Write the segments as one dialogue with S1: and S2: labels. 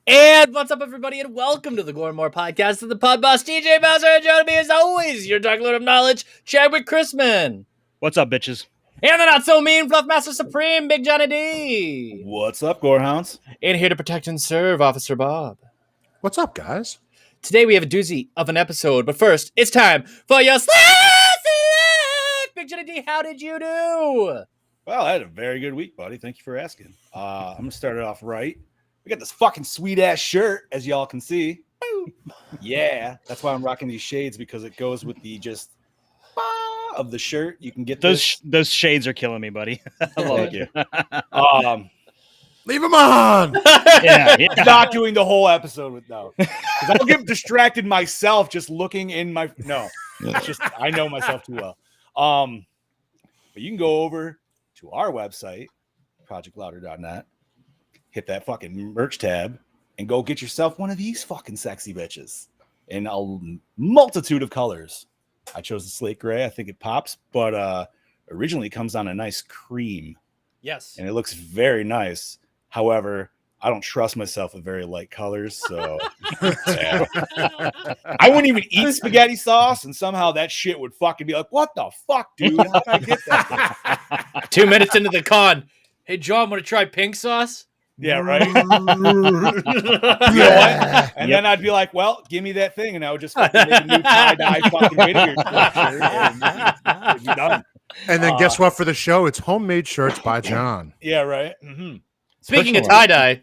S1: And what's up, everybody, and welcome to the Gore podcast of the Pod Boss, DJ Bowser, and joining me as always, your Dark Lord of Knowledge, Chadwick Chrisman.
S2: What's up, bitches?
S1: And the not-so-mean Fluffmaster Supreme, Big Johnny D.
S3: What's up, Gorehounds?
S1: And here to protect and serve, Officer Bob.
S4: What's up, guys?
S1: Today we have a doozy of an episode, but first, it's time for your Slash! Big Johnny D, how did you do?
S3: Well, I had a very good week, buddy. Thank you for asking. I'm going to start it off right. We got this fucking sweet-ass shirt, as y'all can see. Yeah, that's why I'm rocking these shades, because it goes with the just of the shirt. You can get
S2: those shades are killing me, buddy. I love
S3: you.
S4: Leave them on.
S2: yeah.
S3: Not doing the whole episode with no, because I'll get distracted myself just looking in my It's just I know myself too well. But you can go over to our website, projectlouder.net, hit that fucking merch tab, and go get yourself one of these fucking sexy bitches in a multitude of colors. I chose the slate gray. I think it pops, but originally it comes on a nice cream.
S1: Yes.
S3: And it looks very nice. However, I don't trust myself with very light colors, so yeah. I wouldn't even eat spaghetti sauce, and somehow that shit would fucking be like, what the fuck, dude? How did I get that?
S1: 2 minutes into the con. Hey, John, want to try pink sauce?
S3: Yeah, right. You know what? And then I'd be like, well, give me that thing, and I would just fucking make a new tie-dye fucking video shirt, and it'd be done.
S4: And then guess what for the show? It's homemade shirts by John.
S3: Yeah, right. Mm-hmm.
S1: Speaking of tie-dye,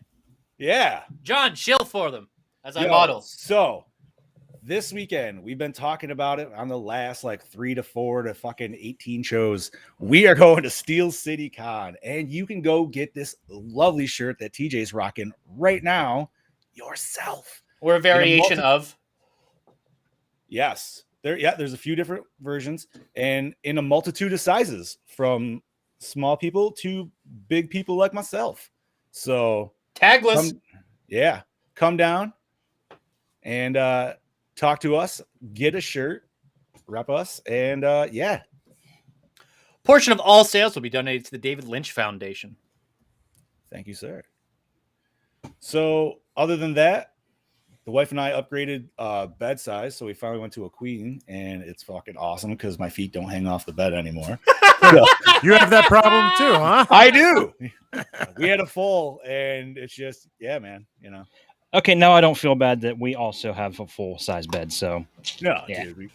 S3: yeah.
S1: John, chill for them as I model.
S3: So this weekend, we've been talking about it on the last 3 to 4 to fucking 18 shows. We are going to Steel City Con, and you can go get this lovely shirt that TJ's rocking right now yourself.
S1: Or a variation of.
S3: Yes. There's a few different versions, and in a multitude of sizes, from small people to big people like myself. So
S1: tagless.
S3: Come down and talk to us, get a shirt, rep us, and
S1: Portion of all sales will be donated to the David Lynch Foundation.
S3: Thank you, sir. So other than that, the wife and I upgraded bed size, so we finally went to a queen, and it's fucking awesome because my feet don't hang off the bed anymore. So,
S4: you have that problem too, huh?
S3: I do. We had a full, and it's just, yeah, man,
S2: Okay, now I don't feel bad that we also have a full-size bed, so...
S3: No, yeah. Dude.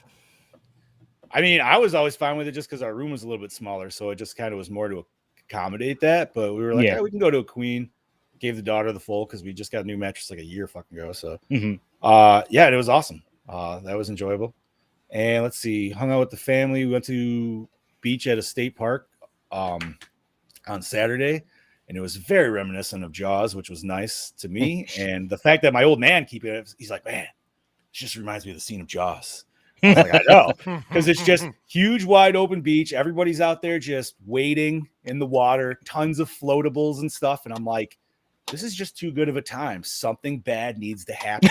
S3: I mean, I was always fine with it just because our room was a little bit smaller, so it just kind of was more to accommodate that, but we were like, yeah, we can go to a queen. Gave the daughter the full because we just got a new mattress a year fucking ago, so...
S2: Mm-hmm.
S3: It was awesome. That was enjoyable. And let's see, hung out with the family. We went to beach at a state park on Saturday, and it was very reminiscent of Jaws, which was nice to me. And the fact that my old man he's like, man, it just reminds me of the scene of Jaws. I was like, I know, because it's just huge, wide open beach. Everybody's out there just waiting in the water, tons of floatables and stuff. And I'm like, this is just too good of a time. Something bad needs to happen.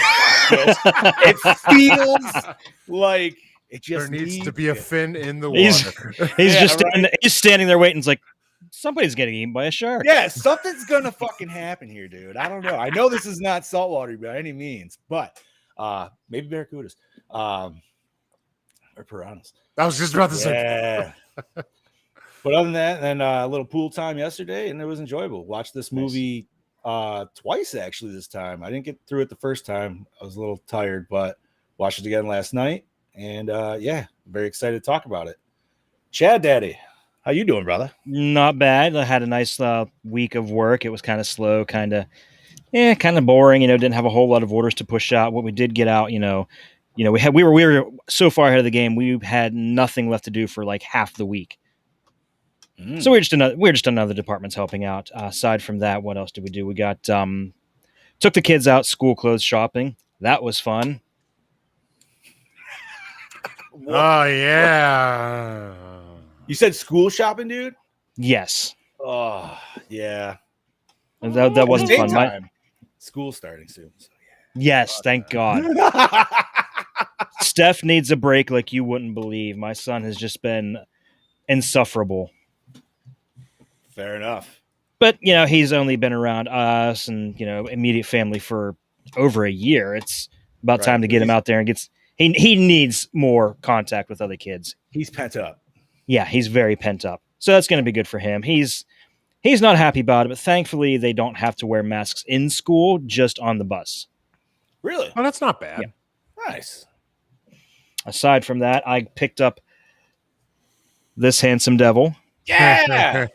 S3: It feels like it just
S4: there needs to be a fin in the water.
S2: He's standing there waiting. It's like, somebody's getting eaten by a shark.
S3: Yeah, something's gonna fucking happen here, dude. I don't know. I know this is not saltwater by any means, but maybe barracudas or piranhas.
S4: I was just about to say.
S3: Yeah. But other than that, then a little pool time yesterday, and it was enjoyable. Watched this movie twice actually this time. I didn't get through it the first time. I was a little tired, but watched it again last night, and very excited to talk about it. Chad Daddy, how you doing, brother?
S2: Not bad. I had a nice week of work. It was kind of slow, kind of boring. Didn't have a whole lot of orders to push out. What we did get out, we were so far ahead of the game. We had nothing left to do for half the week. So we're just another department's helping out. Aside from that, what else did we do? We got took the kids out school clothes shopping. That was fun.
S4: Oh yeah.
S3: You said school shopping, dude?
S2: Yes.
S3: Oh yeah.
S2: That wasn't fun.
S3: School starting soon. So
S2: yes, thank God. Steph needs a break like you wouldn't believe. My son has just been insufferable.
S3: Fair enough.
S2: But, he's only been around us and, immediate family for over a year. It's about
S3: Right,
S2: time to get him out there and he needs more contact with other kids.
S3: He's pent up.
S2: Yeah, he's very pent up. So that's going to be good for him. He's not happy about it, but thankfully they don't have to wear masks in school, just on the bus.
S3: Really?
S4: Oh, that's not bad.
S2: Yeah.
S3: Nice.
S2: Aside from that, I picked up this handsome devil.
S3: Yeah.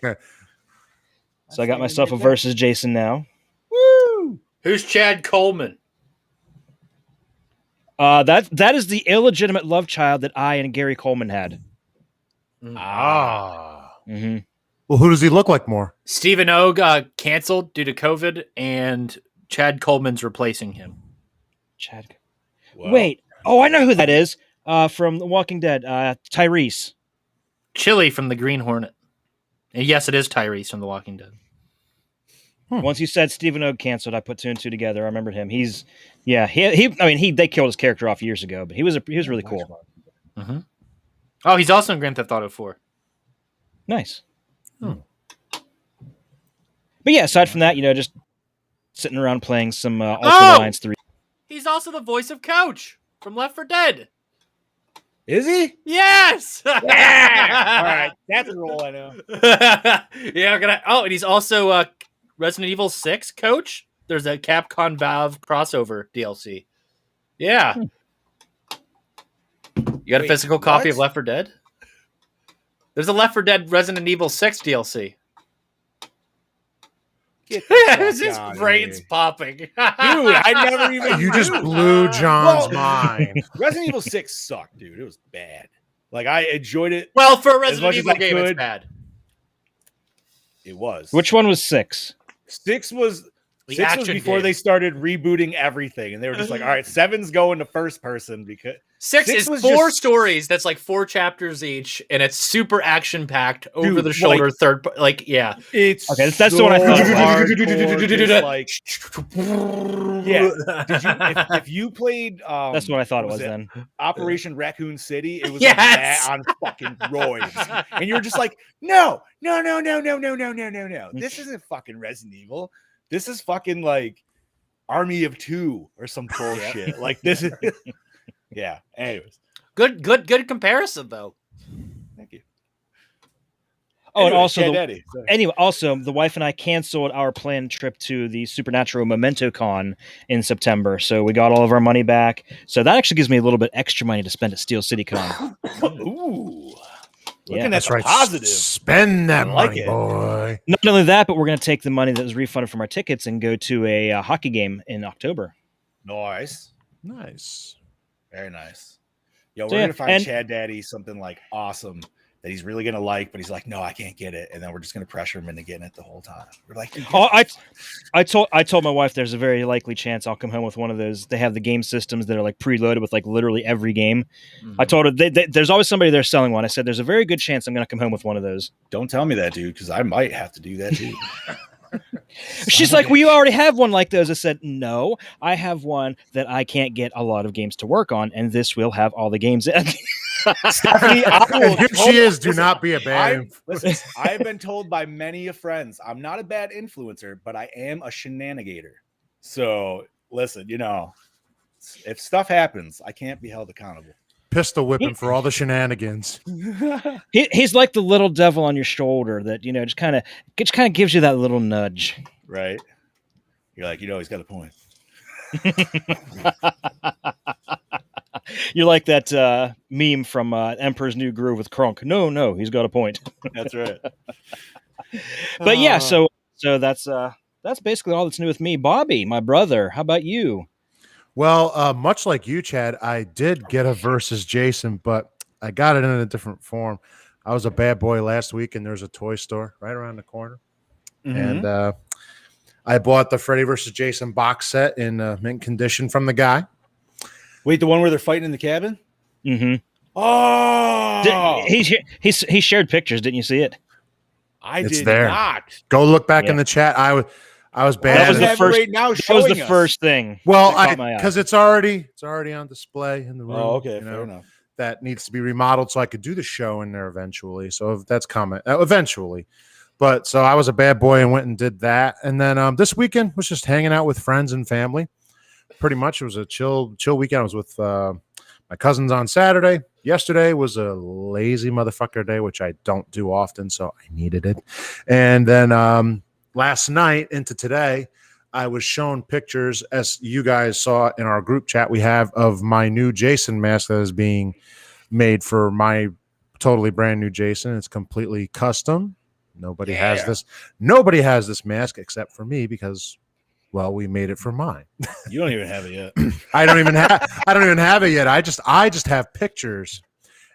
S2: So I got myself a versus Jason now.
S3: Woo!
S1: Who's Chad Coleman?
S2: That is the illegitimate love child that I and Gary Coleman had. Mm-hmm.
S4: Well, who does he look like more?
S1: Stephen O got canceled due to COVID, and Chad Coleman's replacing him.
S2: Chad.
S3: Well,
S2: Wait. Oh, I know who that is. From The Walking Dead. Tyrese.
S1: Chili from the Green Hornet. And yes, it is Tyrese from The Walking Dead.
S2: Once you said Stephen O canceled, I put 2 and 2 together. I remembered him. They killed his character off years ago, but he was really cool.
S1: Mm-hmm. Oh, he's also in Grand Theft Auto 4.
S2: Nice. But yeah, aside from that, just sitting around playing some Ultimate Alliance 3.
S1: He's also the voice of Coach from Left 4 Dead.
S3: is he?
S1: Yes.
S3: Yeah. All right, that's a role I know.
S1: Yeah. And he's also Resident Evil 6 Coach. There's a Capcom Valve crossover DLC. Yeah. You got a physical copy of Left 4 Dead? There's a Left 4 Dead Resident Evil 6 DLC. His brain's popping. Dude,
S3: I never even.
S4: You just blew John's mind.
S3: Resident Evil 6 sucked, dude. It was bad. Like, I enjoyed it.
S1: Well, for a
S3: As much
S1: Resident
S3: as
S1: Evil
S3: I
S1: game,
S3: could.
S1: it's bad.
S3: It was.
S2: Which one was 6?
S3: 6 was.
S1: The
S3: 6 was
S1: action
S3: before
S1: game.
S3: they started rebooting everything, and they were just like, "All right, 7's going to first person because
S1: 6
S3: 6
S1: is
S3: was
S1: 4
S3: just-
S1: stories. That's like 4 chapters each, and it's super action packed, over
S3: Dude,
S1: the shoulder,
S3: like-
S1: third. Like, yeah.
S3: it's
S2: Okay, that's the one I thought.
S3: hardcore, just like, yeah. Did you if you played?
S2: That's what I thought it
S3: what
S2: was
S3: it?
S2: then.
S3: Operation Raccoon City. It was
S1: Yes!
S3: like that on fucking roids, and you're just like, no. This isn't fucking Resident Evil. This is fucking like Army of 2 or some bullshit. Like this is, yeah. Anyways,
S1: Good comparison though.
S3: thank you.
S2: Oh, and
S3: Anyway,
S2: also
S3: Chad
S2: the,
S3: Daddy, sorry.
S2: Anyway, also the wife and I canceled our planned trip to the Supernatural Memento Con in September, so we got all of our money back. So that actually gives me a little bit extra money to spend at Steel City Con.
S3: Ooh,
S2: Yeah,
S3: looking at
S4: That's
S3: the
S4: right.
S3: positive.
S4: Spend that
S3: I like
S4: money,
S3: it.
S4: boy.
S2: Not only that, but we're going to take the money that was refunded from our tickets and go to a hockey game in October.
S3: Nice,
S4: Nice.
S3: very nice. Yo,
S2: So,
S3: we're
S2: yeah,
S3: gonna find
S2: and-
S3: Chad Daddy something like awesome that he's really gonna like, but he's like, no, I can't get it, and then we're just gonna pressure him into getting it the whole time. We're like, dude,
S2: Oh, I told my wife there's a very likely chance I'll come home with one of those. They have the game systems that are like preloaded with like literally every game. I told her there's always somebody there selling one. I said there's a very good chance I'm going to come home with one of those.
S3: don't tell me that, dude, because I might have to do that too.
S2: She's like, well, you already have one like those. I said, no, I have one that I can't get a lot of games to work on, and this will have all the games in.
S3: Stephanie,
S4: And here she is. Do not be a bad.
S3: I've been told by many of friends, I'm not a bad influencer, but I am a shenanigator. So listen, if stuff happens, I can't be held accountable.
S4: Pistol whipping for all the shenanigans.
S2: He's like the little devil on your shoulder that just kind of gives you that little nudge.
S3: Right? You're like, he's got a point.
S2: You're like that meme from Emperor's New Groove with Kronk. No, he's got a point.
S3: That's right.
S2: But yeah, so that's basically all that's new with me. Bobby, my brother, how about you?
S4: Well, much like you, Chad, I did get a versus Jason, but I got it in a different form. I was a bad boy last week, and there's a toy store right around the corner.
S3: Mm-hmm.
S4: And I bought the Freddy versus Jason box set in mint condition from the guy.
S3: Wait, the one where they're fighting in the cabin?
S2: Mm-hmm.
S3: Oh,
S2: He shared pictures. Didn't you see it?
S3: I
S4: It's
S3: did
S4: there.
S3: not.
S4: Go look back
S2: Yeah.
S4: in the chat. I was
S3: Why
S4: bad.
S2: That was
S3: is
S2: the
S3: that
S2: first-
S3: right now
S2: That was
S3: showing
S2: the
S3: us?
S2: first thing.
S4: Well,
S2: that caught my eye.
S4: because it's already on display in the room.
S3: Oh, okay,
S4: you
S3: fair
S4: know,
S3: enough.
S4: that needs to be remodeled so I could do the show in there eventually. So if that's coming eventually. But so I was a bad boy and went and did that. And then this weekend was just hanging out with friends and family. pretty much it was a chill weekend. I was with my cousins on Saturday. Yesterday was a lazy motherfucker day, which I don't do often, so I needed it. And then last night into today, I was shown pictures, as you guys saw in our group chat we have, of my new Jason mask that is being made for my totally brand new Jason. It's completely custom. Nobody has this mask except for me because, well, we made it for mine.
S3: You don't even have it yet.
S4: I don't even have it yet. I just have pictures.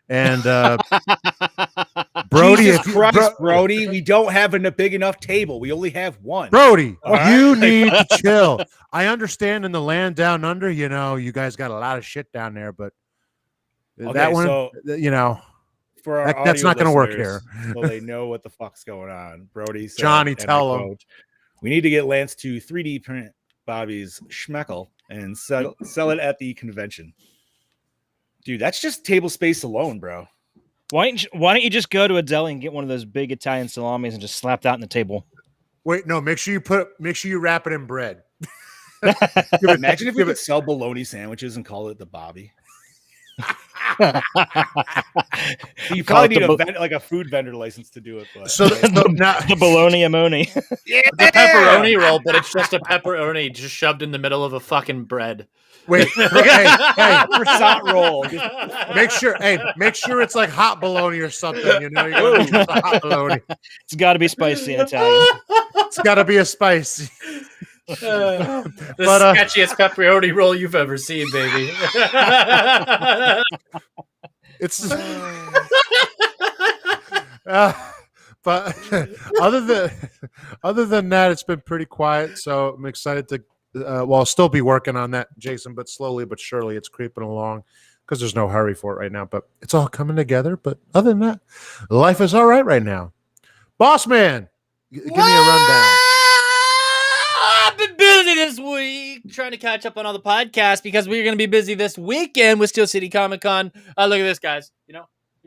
S4: And Brody,
S3: Jesus Christ, Brody, we don't have a big enough table. We only have one.
S4: Brody, you need to chill. I understand in the land down under, you guys got a lot of shit down there, but that one,
S3: so for our
S4: that's not going to work here.
S3: So they know what the fuck's going on. Brody said,
S4: Johnny, tell him.
S3: We need to get Lance to 3D print Bobby's schmeckle and sell it at the convention. Dude, that's just table space alone, bro.
S2: Why don't you just go to a deli and get one of those big Italian salamis and just slap that on the table?
S4: Wait, no, make sure you wrap it in bread.
S3: Imagine if we could sell bologna sandwiches and call it the Bobby. You probably need a food vendor license to do it. But,
S2: the bologna amoni.
S1: Yeah, the pepperoni roll, but it's just a pepperoni just shoved in the middle of a fucking bread.
S4: Wait, hey,
S3: croissant roll.
S4: Make sure it's like hot bologna or something. You gotta use the hot bologna.
S2: It's got to be spicy in Italian.
S4: It's got to be a spicy.
S1: The sketchiest pepperoni roll you've ever seen, baby.
S4: It's but other than that, it's been pretty quiet. So I'm excited to I'll still be working on that, Jason, but slowly but surely it's creeping along because there's no hurry for it right now. But it's all coming together. But other than that, life is all right now. Boss man, give me a rundown.
S1: I've been busy this week trying to catch up on all the podcasts because we're going to be busy this weekend with Steel City Comic Con. Look at this, guys. We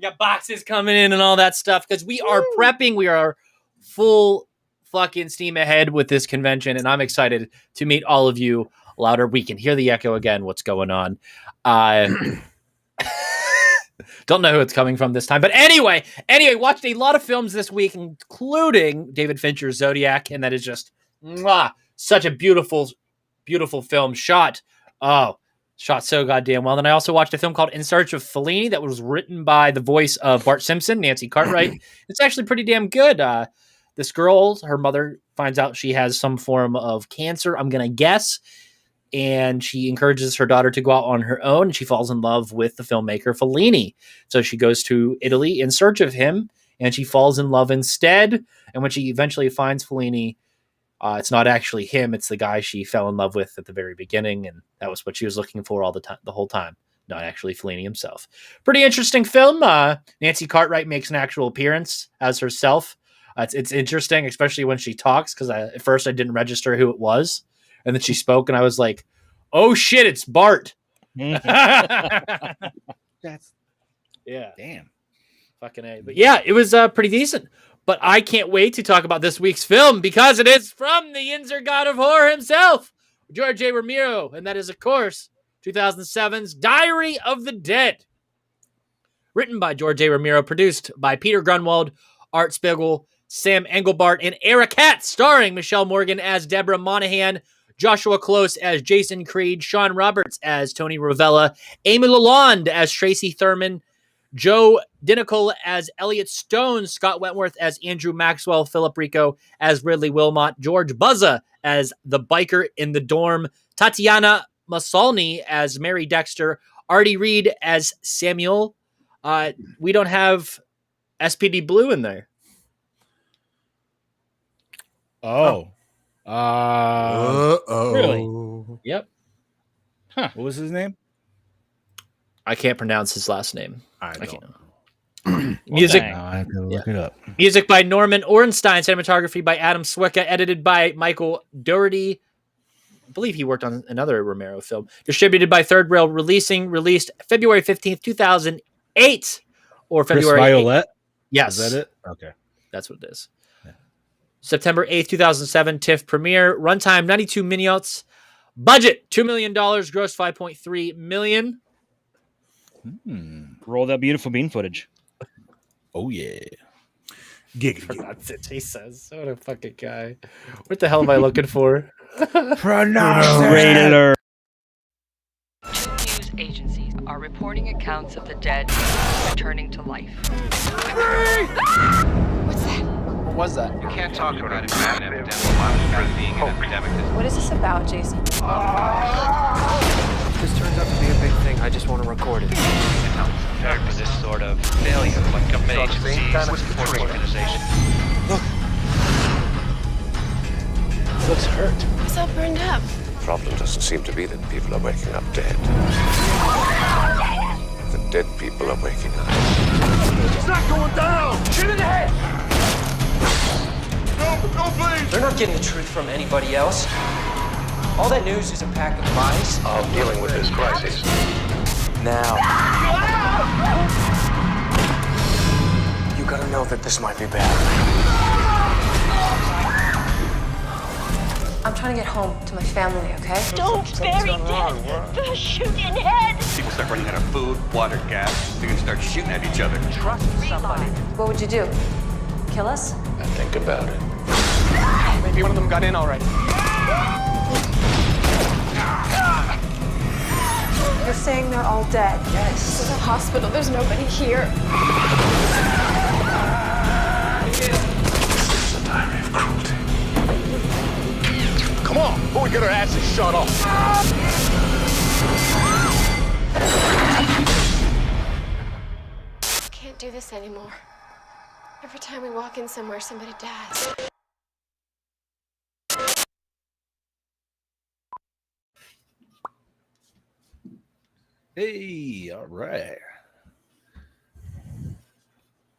S1: got boxes coming in and all that stuff because we are prepping. We are full fucking steam ahead with this convention, and I'm excited to meet all of you louder. We can hear the echo again. What's going on? Don't know who it's coming from this time. But anyway, watched a lot of films this week, including David Fincher's Zodiac, and that is just such a beautiful, beautiful film. Shot so goddamn well. Then I also watched a film called In Search of Fellini that was written by the voice of Bart Simpson, Nancy Cartwright. It's actually pretty damn good. This girl, her mother finds out she has some form of cancer, I'm going to guess, and she encourages her daughter to go out on her own, and she falls in love with the filmmaker Fellini. So she goes to Italy in search of him, and she falls in love instead. And when she eventually finds Fellini, it's not actually him, it's the guy she fell in love with at the very beginning, and that was what she was looking for the whole time. Not actually Fellini himself. Pretty interesting film. Nancy Cartwright makes an actual appearance as herself. It's interesting, especially when she talks, because at first I didn't register who it was, and then she spoke, and I was like, "Oh shit, it's Bart."
S3: That's
S1: damn, fucking A. But yeah, it was pretty decent. But I can't wait to talk about this week's film because it is from the Yinzer God of Horror himself, George A. Romero, and that is, of course, 2007's Diary of the Dead. Written by George A. Romero, produced by Peter Grunwald, Art Spiegel, Sam Engelbart, and Eric Katz, starring Michelle Morgan as Deborah Monahan, Joshua Close as Jason Creed, Sean Roberts as Tony Ravella, Amy Lalonde as Tracy Thurman, Joe Dinical as Elliot Stone, Scott Wentworth as Andrew Maxwell, Philip Rico as Ridley Wilmot, George Buzza as the biker in the dorm, Tatiana Masalny as Mary Dexter, Artie Reed as Samuel. We don't have SPD Blue in there.
S2: Really?
S1: Yep.
S3: Huh. What was his name?
S1: I can't pronounce his last name. I can't.
S3: Music. I have to look it up.
S1: Music by Norman Ornstein. Cinematography by Adam Swicka. Edited by Michael Doherty. I believe he worked on another Romero film. Distributed by Third Rail Releasing. Released February 15th, 2008. Or February
S3: Chris Violet?
S1: 8th. Yes.
S3: Is that it? Okay.
S1: That's what it is. Yeah. September 8th, 2007. TIFF premiere. Runtime 92 minutes. Budget $2 million, gross $5.3 million.
S2: Roll that beautiful bean footage.
S3: Oh yeah.
S1: That's it, he says. What a fucking guy. What the hell am I looking for?
S2: Rated alert.
S5: Two news agencies are reporting accounts of the dead returning to life.
S6: What's that?
S7: What was that?
S8: You can't talk about it as an epidemic as being an epidemic.
S6: What is this about, Jason?
S7: This turns out to be a big thing. I just want to record it.
S8: Prepared for this sort of failure like government agencies, support organizations.
S7: Looks hurt.
S6: It's all burned up.
S9: The problem doesn't seem to be that people are waking up dead. The dead people are waking up.
S10: It's not going down! Shoot in the head! No, please!
S7: They're not getting the truth from anybody else. All that news is a pack of lies.
S9: I'm dealing with this crisis.
S7: Now. You gotta know that this might be bad.
S6: I'm trying to get home to my family, okay?
S11: Don't bury death. The shooting head.
S8: People start running out of food, water, gas. They're gonna start shooting at each other.
S7: Trust somebody.
S6: What would you do? Kill us?
S9: I think about it.
S7: Maybe one of them got in already.
S6: You're saying they're all dead?
S7: Yes.
S6: This is a hospital. There's nobody here.
S9: This is a time of cruelty.
S10: Come on, before we get our asses shot off.
S6: Can't do this anymore. Every time we walk in somewhere, somebody dies.
S3: Hey, all right.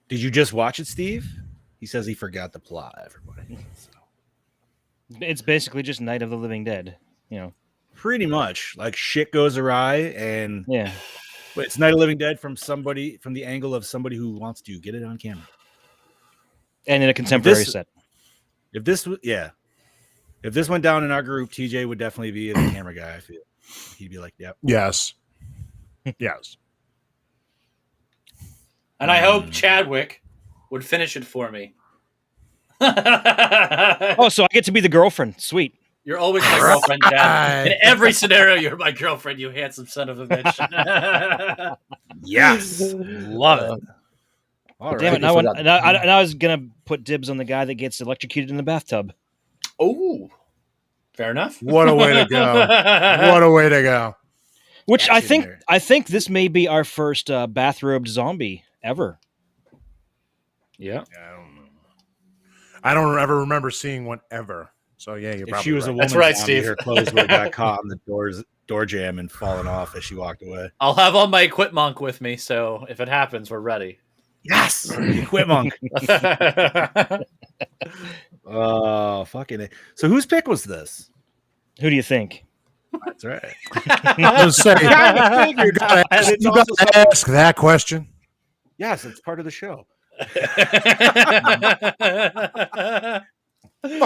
S3: Did you just watch it, Steve? He says he forgot the plot, everybody. So.
S2: It's basically just Night of the Living Dead. You know.
S3: Pretty much. Like shit goes awry, and
S2: Yeah.
S3: but it's Night of the Living Dead from the angle of somebody who wants to get it on camera.
S2: And in a contemporary
S3: This-
S2: set.
S3: If this went down in our group, TJ would definitely be the camera guy. I feel he'd be like, "Yep,
S4: Yes. Yes.
S1: And I hope Chadwick would finish it for me.
S2: Oh, so I get to be the girlfriend. Sweet.
S1: You're always my girlfriend, Chad. In every scenario, you're my girlfriend, you handsome son of a bitch.
S3: yes, love it." All
S2: Damn it!
S3: right.
S2: Now I was gonna put dibs on the guy that gets electrocuted in the bathtub.
S1: Oh, fair enough.
S4: What a way to go. What a way to go.
S2: Which I
S3: Action
S2: think
S3: there.
S2: this may be our first bathrobed zombie ever.
S1: Yeah.
S4: I don't ever remember seeing one ever. So yeah, you're
S3: If
S4: probably
S3: she was a
S4: right.
S3: woman,
S1: That's right,
S3: zombie,
S1: Steve.
S3: her clothes would have got caught on the door jam and fallen off as she walked away.
S1: I'll have all my equipment with me, so if it happens, we're ready.
S3: Yes, quit monk. Oh, fucking it. So whose pick was this?
S2: Who do you think?
S3: That's right.
S4: I was saying, you gotta ask that question.
S3: Yes, it's part of the show.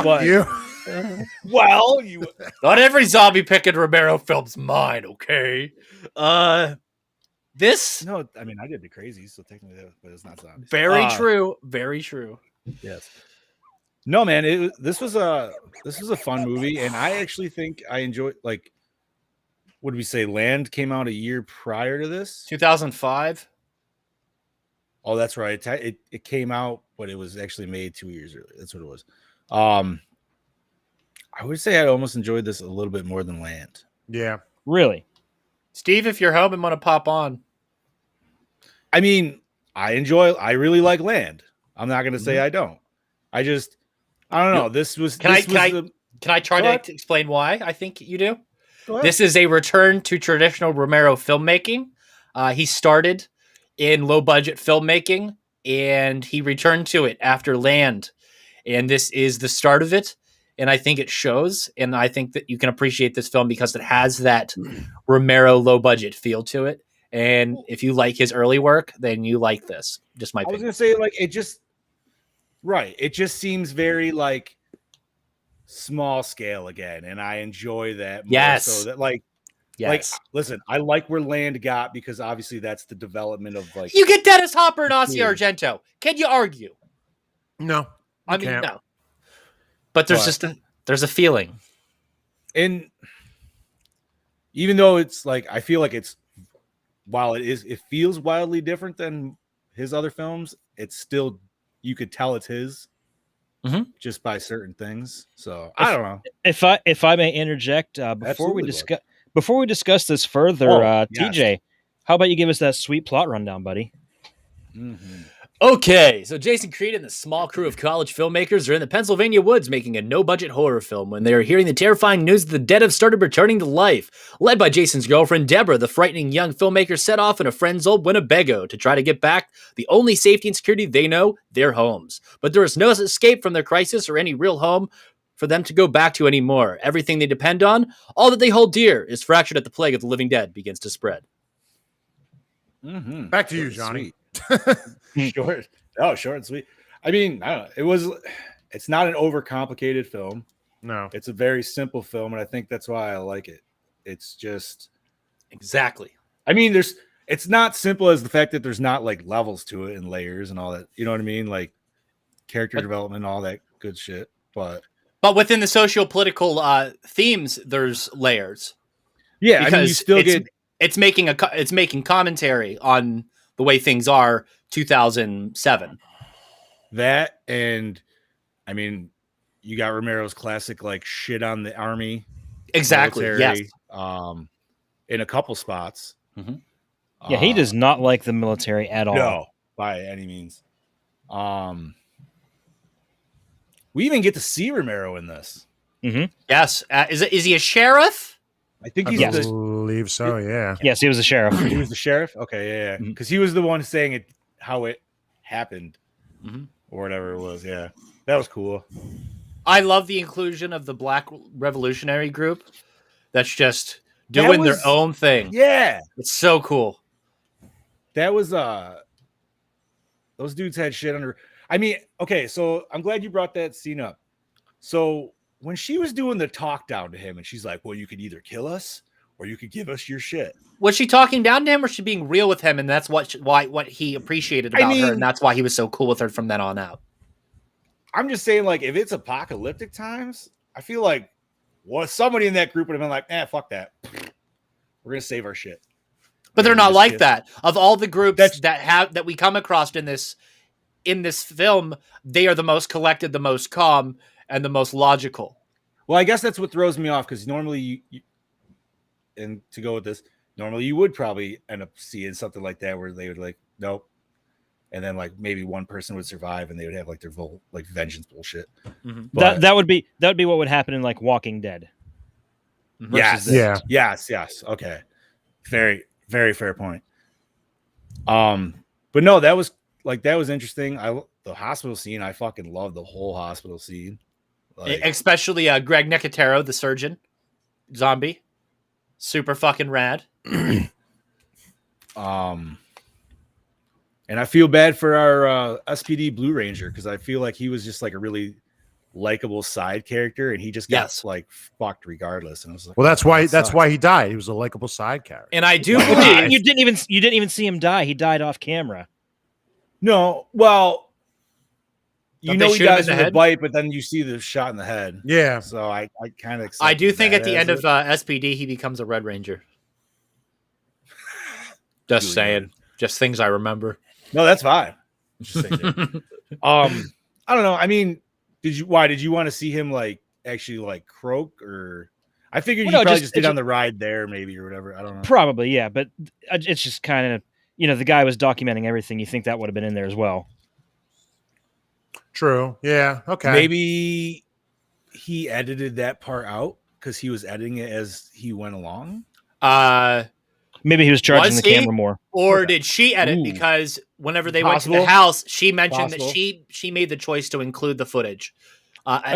S4: Fuck you.
S3: Well, you
S1: Not every zombie pick in Romero film's mine, okay? This
S3: no, I mean I did the crazy, so technically, but it's not zombies.
S1: very true, very true.
S3: Yes. No, man. This was a fun movie, and I actually think I enjoyed. Like, what did we say? Land came out a year prior to this.
S1: 2005.
S3: Oh, that's right. It came out, but it was actually made 2 years earlier. That's what it was. I would say I almost enjoyed this a little bit more than Land.
S4: Yeah.
S2: Really?
S1: Steve, if you're home and want to pop on,
S3: I mean, I really like Land. I'm not going to say I don't. I don't know. Can
S1: I try to explain why I think you do? This is a return to traditional Romero filmmaking. He started in low budget filmmaking and he returned to it after Land. And this is the start of it. And I think it shows. And I think that you can appreciate this film because it has that Romero low budget feel to it. And if you like his early work, then you like this. Just my
S3: I was
S1: opinion.
S3: going to say, like, it just seems very like small scale again, and I enjoy that more.
S1: Yes.
S3: So that like listen, I like where Land got because obviously that's the development of like
S1: you get Dennis Hopper and Ossie Argento. Can you argue?
S4: No,
S1: I mean, no. But there's a feeling.
S3: And even though it's like I feel like it feels wildly different than his other films, it's still you could tell it's his just by certain things. So I don't know.
S2: If I may interject before we discuss this further, TJ, how about you give us that sweet plot rundown, buddy?
S1: Okay, so Jason Creed and the small crew of college filmmakers are in the Pennsylvania woods making a no-budget horror film when they are hearing the terrifying news that the dead have started returning to life. Led by Jason's girlfriend, Deborah, the frightening young filmmaker set off in a friend's old Winnebago to try to get back the only safety and security they know, their homes. But there is no escape from their crisis or any real home for them to go back to anymore. Everything they depend on, all that they hold dear, is fractured as the plague of the living dead begins to spread.
S4: Back to you, Johnny.
S3: Short and sweet. I mean, I don't know. It's not an overcomplicated film.
S4: No,
S3: it's a very simple film, and I think that's why I like it. It's just
S1: exactly.
S3: I mean, it's not simple as the fact that there's not like levels to it and layers and all that. You know what I mean? Like character development, all that good shit. But
S1: within the socio-political themes, there's layers.
S3: Yeah, I mean, you still
S1: it's making commentary on the way things are 2007.
S3: That, and I mean, you got Romero's classic like shit on the army.
S1: Exactly.
S3: Military,
S1: yes.
S3: In a couple spots.
S2: Yeah, he does not like the military at all.
S3: No, by any means. We even get to see Romero in this.
S1: Yes. Is he a sheriff?
S3: I think
S4: I believe so. Yeah.
S2: Yes, he was a sheriff.
S3: He was the sheriff. Okay, yeah, because he was the one saying it, how it happened, or whatever it was. Yeah, that was cool.
S1: I love the inclusion of the Black Revolutionary group. That's just doing their own thing.
S3: Yeah,
S1: it's so cool.
S3: That was those dudes had shit under. I mean, okay, so I'm glad you brought that scene up. So when she was doing the talk down to him, and she's like, "Well, you could either kill us or you could give us your shit."
S1: Was she talking down to him, or was she being real with him, and that's what he appreciated about her, and that's why he was so cool with her from then on out?
S3: I'm just saying, like, if it's apocalyptic times, I feel like somebody in that group would have been like, fuck that. We're gonna save our shit.
S1: But they're not like that. Of all the groups that we come across in this film, they are the most collected, the most calm, and the most logical.
S3: Well, I guess that's what throws me off, because normally and to go with this, normally you would probably end up seeing something like that where they would like, nope. And then like maybe one person would survive and they would have like their vengeance bullshit.
S2: That would be what would happen in like Walking Dead.
S3: Yes. Yes. Okay. Very, very fair point. But no, that was interesting. The hospital scene, I fucking love the whole hospital scene. Like,
S1: especially Greg Nicotero, the surgeon zombie. Super fucking rad.
S3: And I feel bad for our SPD Blue Ranger, because I feel like he was just like a really likable side character, and he just got like fucked regardless. And I was like,
S4: well, that's why he died. He was a likable side character.
S1: And I do believe
S2: you didn't even see him die. He died off camera.
S3: No, well, he dies in the
S1: head?
S3: bite, but then you see the shot in the head.
S4: Yeah.
S3: So I kind of
S1: I do think at the end of SPD he becomes a Red Ranger. Just saying. Just things I remember.
S3: No, that's fine. I don't know. I mean, why did you want to see him like actually like croak, or I figured you probably just did on the ride there, maybe, or whatever. I don't know.
S2: Probably, yeah, but it's just kind of, the guy was documenting everything. You think that would have been in there as well.
S4: True. Yeah. Okay.
S3: Maybe he edited that part out because he was editing it as he went along.
S2: Maybe he was charging the camera more.
S1: Or did she edit? Because whenever they went to the house, she mentioned that she made the choice to include the footage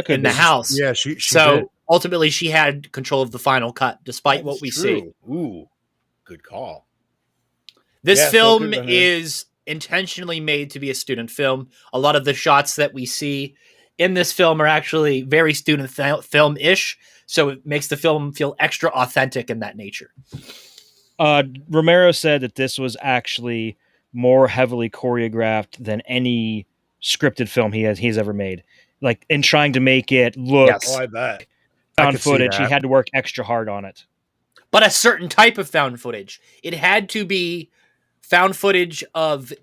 S1: in the house.
S4: Yeah, she
S1: so
S4: did.
S1: Ultimately she had control of the final cut, despite what we see.
S3: Ooh, good call.
S1: This film is intentionally made to be a student film. A lot of the shots that we see in this film are actually very student film-ish, so it makes the film feel extra authentic in that nature.
S2: Romero said that this was actually more heavily choreographed than any scripted film he's ever made. Like in trying to make it look
S1: Yes.
S3: Oh, I bet.
S2: found footage, he had to work extra hard on it.
S1: But a certain type of found footage. It had to be found footage of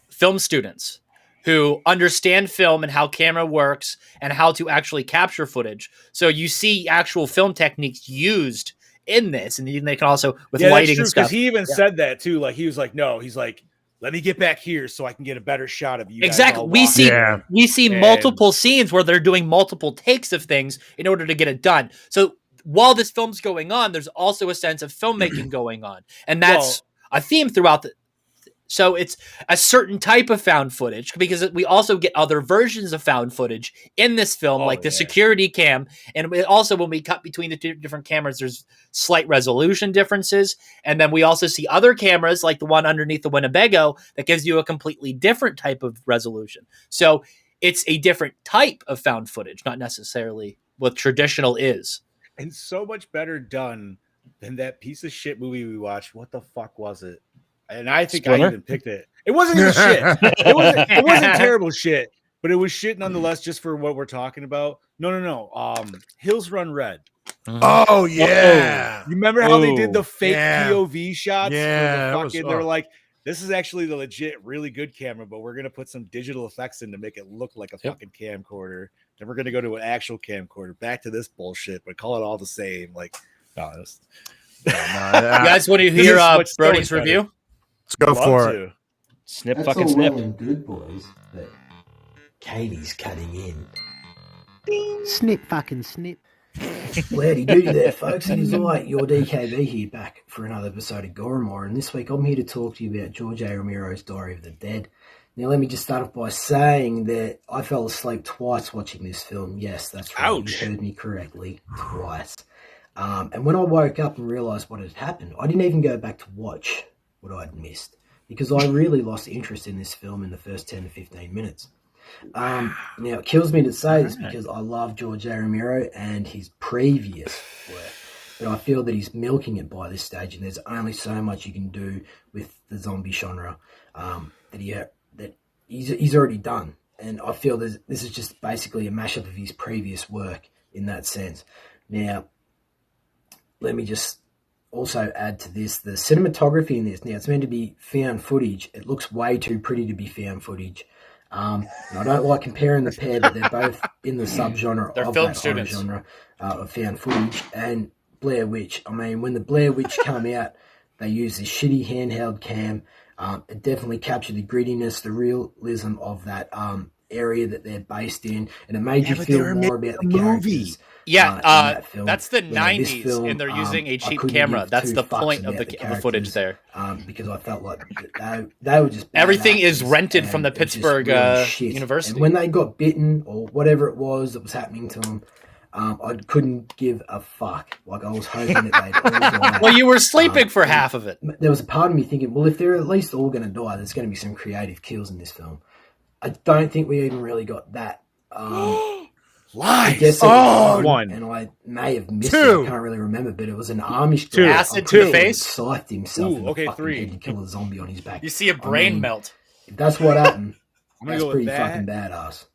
S1: film students who understand film and how camera works and how to actually capture footage. So you see actual film techniques used in this, and they can also with lighting and stuff.
S3: Because he even said that too. Like he was like, no, he's like, let me get back here so I can get a better shot of you.
S1: Exactly. We see multiple scenes where they're doing multiple takes of things in order to get it done. So while this film's going on, there's also a sense of filmmaking going on, and that's a theme throughout the. So it's a certain type of found footage, because we also get other versions of found footage in this film, like the security cam. And also when we cut between the two different cameras, there's slight resolution differences. And then we also see other cameras, like the one underneath the Winnebago, that gives you a completely different type of resolution. So it's a different type of found footage, not necessarily what traditional is.
S3: And so much better done than that piece of shit movie we watched. What the fuck was it? And I think I even picked it. It wasn't even shit. It wasn't terrible shit, but it was shit nonetheless, just for what we're talking about. No. Hills Run Red.
S4: Oh yeah.
S3: You remember how they did the fake POV shots?
S4: Yeah.
S3: They were like, this is actually the legit, really good camera, but we're gonna put some digital effects in to make it look like a fucking camcorder. Then we're gonna go to an actual camcorder. Back to this bullshit, but call it all the same. Like, no,
S1: you guys want to hear Brody's review?
S4: Let's go for it.
S2: Snip,
S12: That's
S2: fucking
S12: all
S2: snip.
S12: well and good, boys, but Katie's cutting in. Ding. Snip, fucking snip. Well, howdy do there, folks. It is I, your DKB, here back for another episode of Gore, and this week I'm here to talk to you about George A. Romero's Diary of the Dead. Now, let me just start off by saying that I fell asleep twice watching this film. Yes, that's right. Ouch. You heard me correctly, twice. And when I woke up and realised what had happened, I didn't even go back to watch what I'd missed, because I really lost interest in this film in the first 10 to 15 minutes. Now, it kills me to say this because I love George A. Romero and his previous work, but I feel that he's milking it by this stage, and there's only so much you can do with the zombie genre that he's already done. And I feel this is just basically a mashup of his previous work in that sense. Now, let me just also add to this, the cinematography in this. Now, it's meant to be found footage. It looks way too pretty to be found footage. And I don't like comparing the pair, but they're both in the subgenre of that horror genre of found footage. And Blair Witch. I mean, when the Blair Witch came out, they used this shitty handheld cam. It definitely captured the grittiness, the realism of that area that they're based in, and it made you feel more about the characters.
S1: Yeah, that's the 90s, film, and they're using a cheap camera. That's the point of the footage there.
S12: Because I felt like they were just...
S1: Everything is rented from the Pittsburgh University.
S12: And when they got bitten, or whatever it was that was happening to them, I couldn't give a fuck. Like, I was hoping that they'd all die.
S1: Well, you were sleeping for half of it.
S12: There was a part of me thinking, well, if they're at least all going to die, there's going to be some creative kills in this film. I don't think we even really got that.
S3: Lies.
S12: I guess one, and I may have missed it. I can't really remember, but it was an Amish guy.
S1: Acid to the face.
S12: Scythed himself in the fucking
S3: 3
S12: head to kill a zombie on his back.
S1: You see a brain melt.
S12: If that's what happened, that's pretty fucking badass.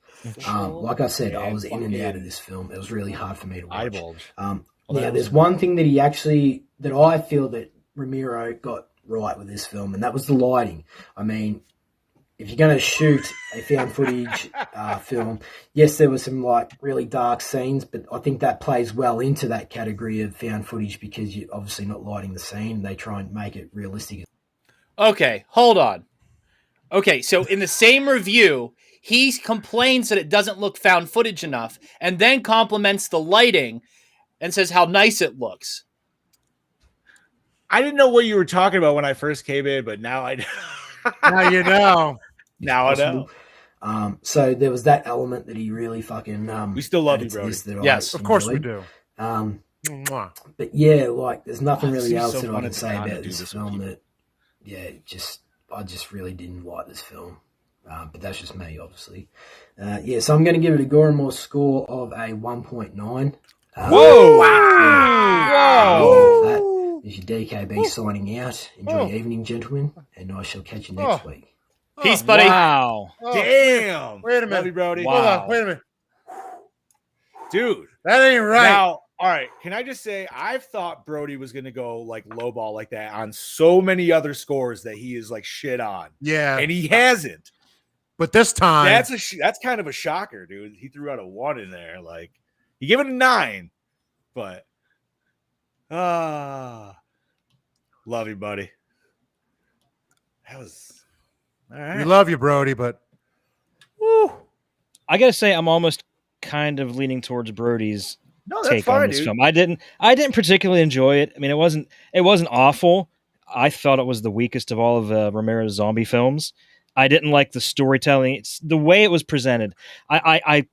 S12: Like I said, I was in and out of this film. It was really hard for me to watch. Now, there's one thing that I feel that Romero got right with this film, and that was the lighting. I mean, if you're going to shoot a found footage film, yes, there were some like really dark scenes, but I think that plays well into that category of found footage because you're obviously not lighting the scene. They try and make it realistic.
S1: Okay, hold on. Okay, so in the same review, he complains that it doesn't look found footage enough, and then compliments the lighting and says how nice it looks.
S3: I didn't know what you were talking about when I first came in, but now I know.
S4: Now you know.
S3: Now I know.
S12: So there was that element that he really fucking...
S3: we still love you, bro.
S1: Yes,
S4: of course we do.
S12: But yeah, like there's nothing really else that I can say about this film that... Yeah, I just really didn't like this film. but that's just me, obviously. So I'm going to give it a Gore and More score of a 1.9.
S3: Whoa!
S12: Wow! That is your DKB signing out. Enjoy your evening, gentlemen, and I shall catch you next week.
S1: Peace, buddy.
S2: Wow.
S3: Damn!
S4: Wait a minute.
S3: Love you, Brody.
S4: Hold on. Wait a minute.
S3: Dude.
S4: That ain't right.
S3: Now, all right. Can I just say, I've thought Brody was going to go like lowball like that on so many other scores that he is like shit on.
S4: Yeah.
S3: And he hasn't.
S4: But this time.
S3: That's kind of a shocker, dude. He threw out a 1 in there. Like, he gave it a 9. But, love you, buddy. That was, all right.
S4: We love you, Brody, but.
S2: Woo. I got to say, I'm almost kind of leaning towards Brody's take on this film. I didn't particularly enjoy it. I mean, it wasn't awful. I thought it was the weakest of all of Romero's zombie films. I didn't like the storytelling. It's the way it was presented. I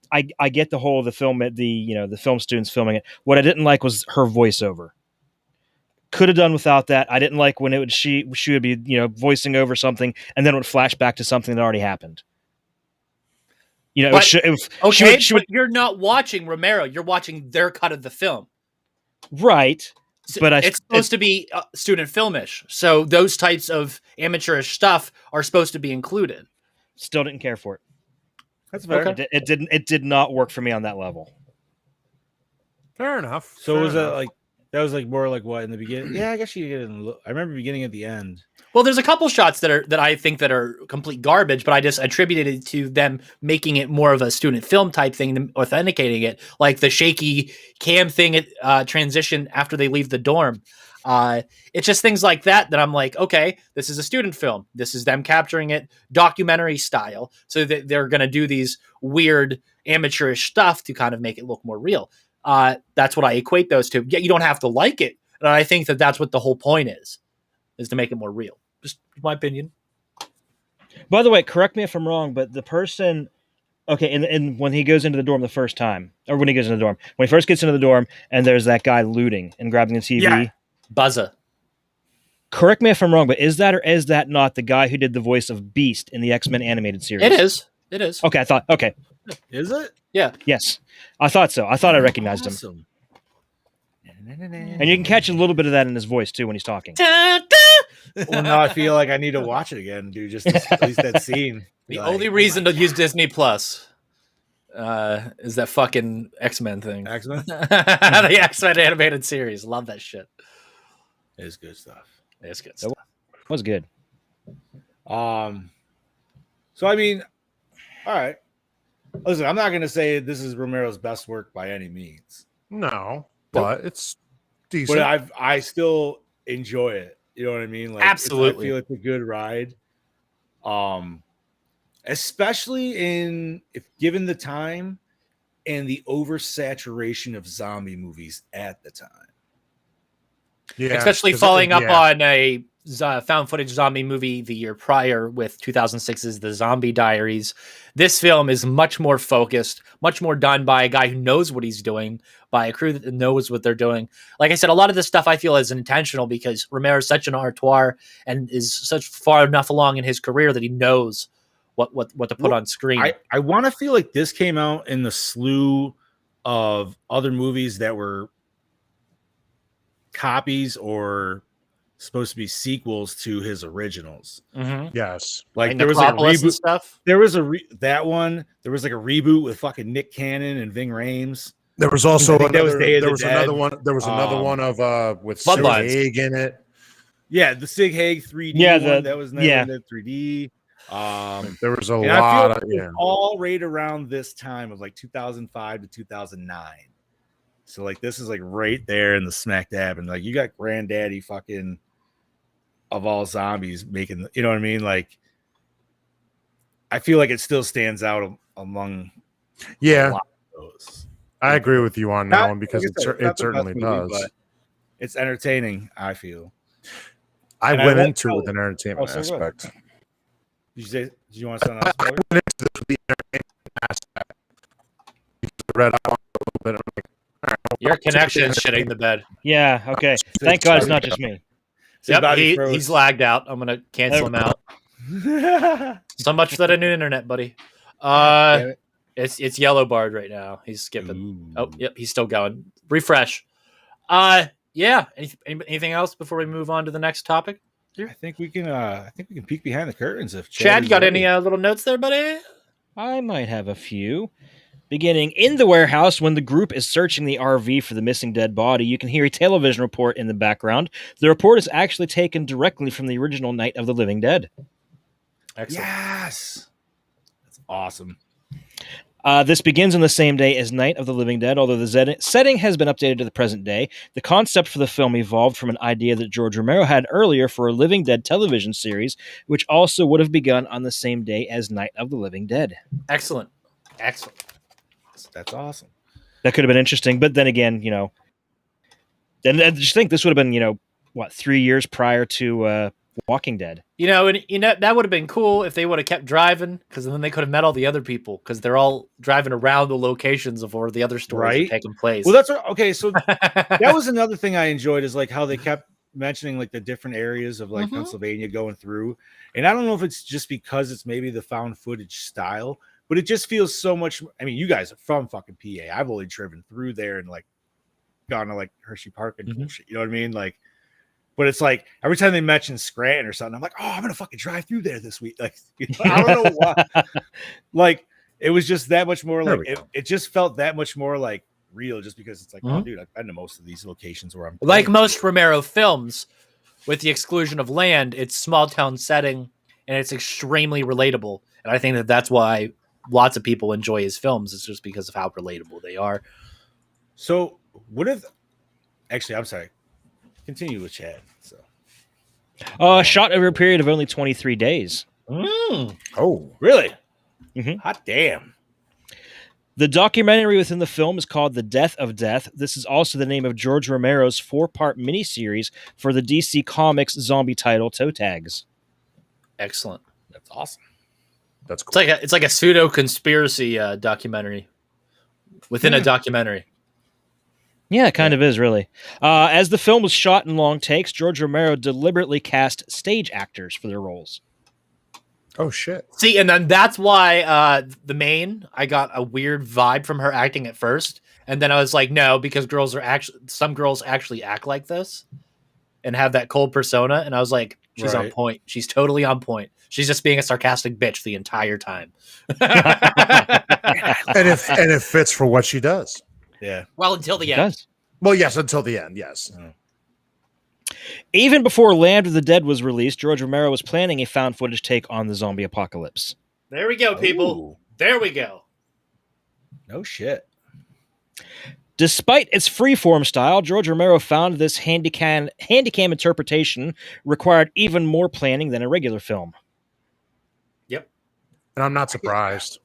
S2: get the whole of the film, the film students filming it. What I didn't like was her voiceover. Could have done without that. I didn't like when she would be voicing over something and then it would flash back to something that already happened.
S1: You're not watching Romero. You're watching their cut of the film,
S2: right? But
S1: it's supposed to be student filmish, so those types of amateurish stuff are supposed to be included.
S2: Still didn't care for it.
S3: That's fair.
S2: Okay. It did not work for me on that level.
S4: Fair enough.
S3: So was that like that was like more like what in the beginning? Yeah, I guess you get in. I remember beginning at the end.
S1: Well, there's a couple shots that I think that are complete garbage, but I just attributed it to them making it more of a student film type thing, authenticating it, like the shaky cam thing at transition after they leave the dorm. It's just things like that I'm like, okay, this is a student film. This is them capturing it documentary style, so that they're going to do these weird amateurish stuff to kind of make it look more real. That's what I equate those to. Yeah, you don't have to like it, but I think that that's what the whole point is to make it more real. Just my opinion.
S2: By the way, correct me if I'm wrong, but the person, okay, and when he goes into the dorm the first time, or when he goes into the dorm, when he first gets into the dorm, and there's that guy looting and grabbing the TV.
S1: Yeah. Buzza.
S2: Correct me if I'm wrong, but is that or is that not the guy who did the voice of Beast in the X-Men animated series?
S1: It is. It is.
S2: Okay, okay.
S3: Is it?
S1: Yeah.
S2: Yes. I thought so. I thought I recognized him. And you can catch a little bit of that in his voice, too, when he's talking.
S3: Well, now I feel like I need to watch it again, dude, just at least that scene.
S1: The only reason to use Disney Plus is that fucking X-Men thing.
S3: X-Men?
S1: The X-Men animated series. Love that shit.
S3: It's good stuff.
S1: It's good stuff.
S2: It was good.
S3: So, I mean, all right. Listen, I'm not going to say this is Romero's best work by any means.
S4: No, but it's decent.
S3: But I still enjoy it. You know what I mean? Like,
S1: absolutely.
S3: I feel it's a good ride. Especially if given the time and the oversaturation of zombie movies at the time.
S1: Yeah, especially following up on a found footage zombie movie the year prior with 2006's The Zombie Diaries. This film is much more focused, much more done by a guy who knows what he's doing, by a crew that knows what they're doing. Like I said, a lot of this stuff I feel is intentional because Romero is such an artois and is such far enough along in his career that he knows what to put on screen.
S3: I want to feel like this came out in the slew of other movies that were copies or supposed to be sequels to his originals.
S1: Mm-hmm.
S4: Yes,
S3: like there was like a reboot
S1: stuff.
S3: There was that one. There was like a reboot with fucking Nick Cannon and Ving Rhames.
S4: There was also another one. There was another one of with Sig Haig in it.
S3: Yeah, the Sig Haig 3D.
S2: Yeah,
S3: one that was never 3D.
S4: There was a lot of
S3: all right around this time of like 2005 to 2009. So like this is like right there in the smack dab, and like you got Granddaddy fucking of all zombies making, you know what I mean? Like I feel like it still stands out among a lot of those.
S4: I agree with you on that one because it certainly does.
S3: But it's entertaining, I feel.
S4: I went into it with an entertainment aspect.
S3: Did you want to say something else?
S4: I went into this with the entertainment aspect. I read up on it a little bit. I'm like, all right,
S1: your connection is shitting the bed.
S2: Yeah, okay. Thank God it's not just me.
S1: Yep, he's lagged out. I'm going to cancel him out. So much for that in the internet, buddy.
S3: Damn it.
S1: It's yellow barred right now. He's skipping.
S3: Ooh.
S1: Oh, yep, he's still going. Refresh. Yeah. Anything else before we move on to the next topic?
S3: I think we can peek behind the curtains if
S1: Chad, you
S3: is
S1: got
S3: ready.
S1: any little notes there, buddy?
S2: I might have a few. Beginning in the warehouse, when the group is searching the RV for the missing dead body, you can hear a television report in the background. The report is actually taken directly from the original Night of the Living Dead.
S1: Excellent.
S3: Yes. That's awesome.
S2: This begins on the same day as Night of the Living Dead, although the setting has been updated to the present day. The concept for the film evolved from an idea that George Romero had earlier for a Living Dead television series, which also would have begun on the same day as Night of the Living Dead.
S1: Excellent.
S3: That's awesome.
S2: That could have been interesting, but then again, then I just think this would have been, 3 years prior to Walking Dead.
S1: That would have been cool if they would have kept driving, because then they could have met all the other people, because they're all driving around the locations of where the other stories are taking place.
S3: Well, that's okay. So that was another thing I enjoyed, is like how they kept mentioning like the different areas of like Pennsylvania going through. And I don't know if it's just because it's maybe the found footage style, but it just feels so much. I mean, you guys are from fucking PA. I've only driven through there and like gone to like Hershey Park and bullshit. You know what I mean? Like, but it's like every time they mention Scranton or something, I'm like, oh, I'm gonna fucking drive through there this week. Like, I don't know why. Like, it was just that much more like it just felt that much more like real, just because it's like, oh, dude, I've been to most of these locations where I'm
S1: like most Romero films, with the exclusion of land. It's small town setting and it's extremely relatable. And I think that that's why lots of people enjoy his films. It's just because of how relatable they are.
S3: So, what if? Actually, I'm sorry. Continue with Chad. So,
S2: shot over a period of only 23 days.
S3: Oh, really? Hot damn.
S2: The documentary within the film is called The Death of Death. This is also the name of George Romero's 4-part miniseries for the DC Comics zombie title Toe Tags.
S1: Excellent.
S3: That's awesome.
S4: That's cool.
S1: It's like a pseudo conspiracy documentary within a documentary.
S2: Yeah, it kind of is, really. As the film was shot in long takes, George Romero deliberately cast stage actors for their roles.
S4: Oh, shit.
S1: See, and then that's why the main, I got a weird vibe from her acting at first. And then I was like, no, because some girls actually act like this and have that cold persona. And I was like, she's on point. She's totally on point. She's just being a sarcastic bitch the entire time.
S4: and it fits for what she does.
S3: Yeah.
S1: Well, until the end.
S4: Well, yes, until the end, yes.
S2: Even before Land of the Dead was released, George Romero was planning a found footage take on the zombie apocalypse.
S1: There we go, people. Ooh. There we go.
S3: No shit.
S2: Despite its freeform style, George Romero found this handycam interpretation required even more planning than a regular film.
S1: Yep.
S4: And I'm not surprised.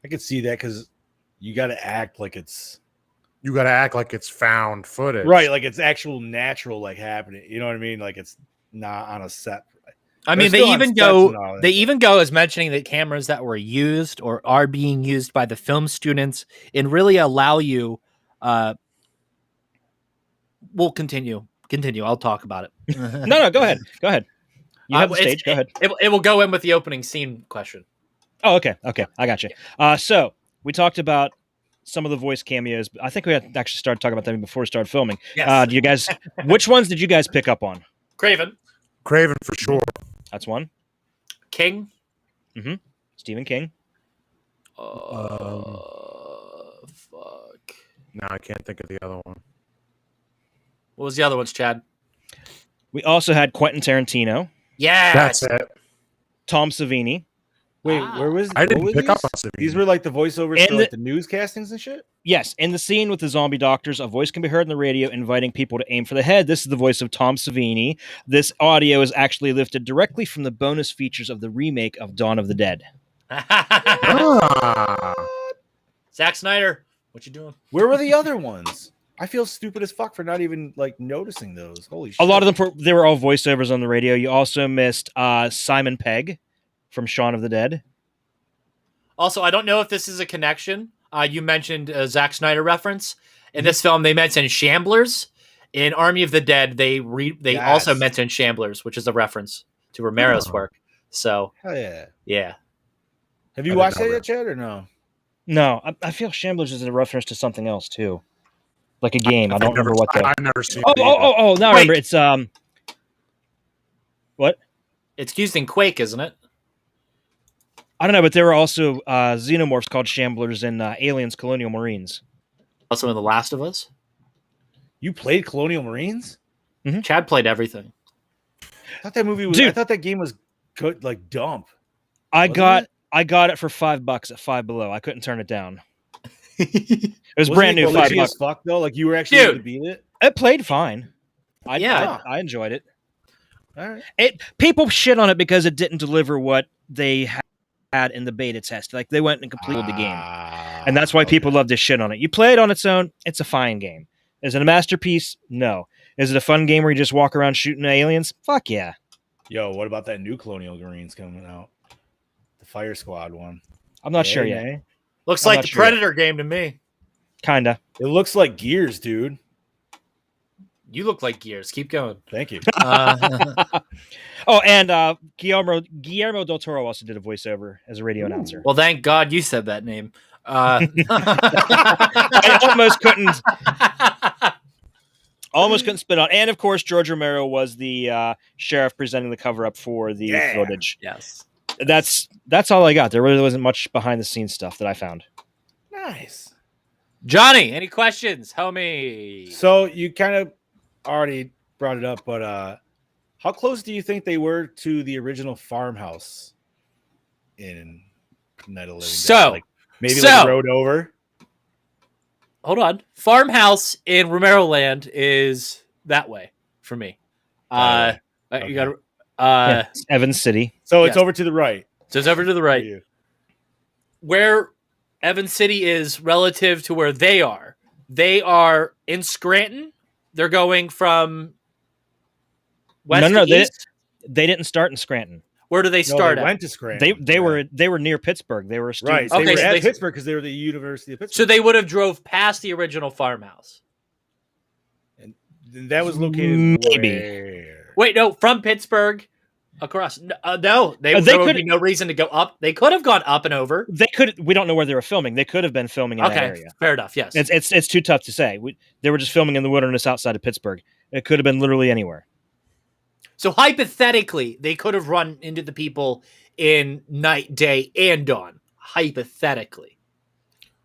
S3: I could see that, because you got to act like it's...
S4: You got to act like it's found footage.
S3: Right, like it's actual natural, like happening. You know what I mean? Like it's not on a set.
S1: I mean, they even go as mentioning that cameras that were used or are being used by the film students and really allow you... we'll continue. I'll talk about it.
S2: No, go ahead. You have the stage. Go ahead.
S1: It will go in with the opening scene question.
S2: Oh, okay. I got you. So we talked about some of the voice cameos. I think we had actually started talking about them before we started filming.
S1: Yes.
S2: Do you guys? Which ones did you guys pick up on?
S1: Craven
S4: for sure.
S2: That's one.
S1: King.
S2: Mm-hmm. Stephen King.
S1: Fuck.
S4: No, I can't think of the other one.
S1: What was the other ones, Chad?
S2: We also had Quentin Tarantino.
S1: Yeah,
S4: that's it.
S2: Tom Savini.
S3: Wait, where was?
S4: I didn't pick up on Savini.
S3: These were like the voiceovers for like the newscastings and shit.
S2: Yes, in the scene with the zombie doctors, a voice can be heard on the radio inviting people to aim for the head. This is the voice of Tom Savini. This audio is actually lifted directly from the bonus features of the remake of Dawn of the Dead.
S1: Zack Snyder, what you doing?
S3: Where were the other ones? I feel stupid as fuck for not even like noticing those. Holy shit!
S2: A lot of them they were all voiceovers on the radio. You also missed Simon Pegg from Shaun of the Dead.
S1: Also, I don't know if this is a connection. You mentioned a Zack Snyder reference. In this film, they mentioned Shamblers. In Army of the Dead, they also mentioned Shamblers, which is a reference to Romero's work. So,
S3: hell yeah.
S1: Yeah.
S3: Have you
S4: I did
S3: watched
S4: not
S3: that yet, Chad, or no?
S2: No, I feel Shamblers is a reference to something else too, like a game. I don't remember what the.
S4: I've never seen.
S2: Oh! Now I remember. It's What?
S1: It's used in Quake, isn't it?
S2: I don't know, but there were also xenomorphs called Shamblers in Aliens: Colonial Marines.
S1: Also in The Last of Us.
S3: You played Colonial Marines?
S2: Mm-hmm.
S1: Chad played everything.
S3: I thought that movie was.
S2: Dude.
S3: I thought that game was good, like dump.
S2: I got it for $5 at Five Below. I couldn't turn it down. It was brand new,
S3: glitchy
S2: $5.
S3: as fuck though. Like you were actually able to beat it.
S2: It played fine. I enjoyed it.
S3: All right.
S2: People shit on it because it didn't deliver what they had in the beta test. Like they went and completed the game, and that's why people love to shit on it. You play it on its own; it's a fine game. Is it a masterpiece? No. Is it a fun game where you just walk around shooting aliens? Fuck yeah.
S3: Yo, what about that new Colonial Marines coming out? The Fire Squad one.
S2: I'm not sure yet.
S1: Looks like the Predator game to me.
S2: Kinda.
S3: It looks like Gears, dude.
S1: You look like Gears. Keep going.
S3: Thank you.
S2: Oh, and Guillermo del Toro also did a voiceover as a radio announcer.
S1: Well, thank God you said that name.
S2: I almost couldn't spit on. And of course, George Romero was the sheriff presenting the cover up for the footage.
S1: Yes.
S2: That's all I got. There really wasn't much behind the scenes stuff that I found.
S3: Nice.
S1: Johnny, any questions, homie?
S3: So you kind of already brought it up, but how close do you think they were to the original farmhouse in Night of the Living Dead?
S1: So
S3: like maybe like a road over.
S1: Hold on. Farmhouse in Romero Land is that way for me. You got
S2: Evans City.
S3: So it's over to the right.
S1: So it's over to the right. Where Evans City is relative to where they are. They are in Scranton. They're going from west to east.
S2: They didn't start in Scranton.
S1: Where do they start?
S3: They went to Scranton.
S2: They were near Pittsburgh. They were
S3: right.
S2: students.
S3: They were at Pittsburgh because they were the University of Pittsburgh.
S1: So they would have drove past the original farmhouse.
S3: And that was located where?
S1: Wait, no, from Pittsburgh across. No, there would be no reason to go up. They could have gone up and over.
S2: They could. We don't know where they were filming. They could have been filming in that area.
S1: Fair enough. Yes,
S2: it's too tough to say. They were just filming in the wilderness outside of Pittsburgh. It could have been literally anywhere. So
S1: hypothetically, they could have run into the people in night, day, and dawn. Hypothetically.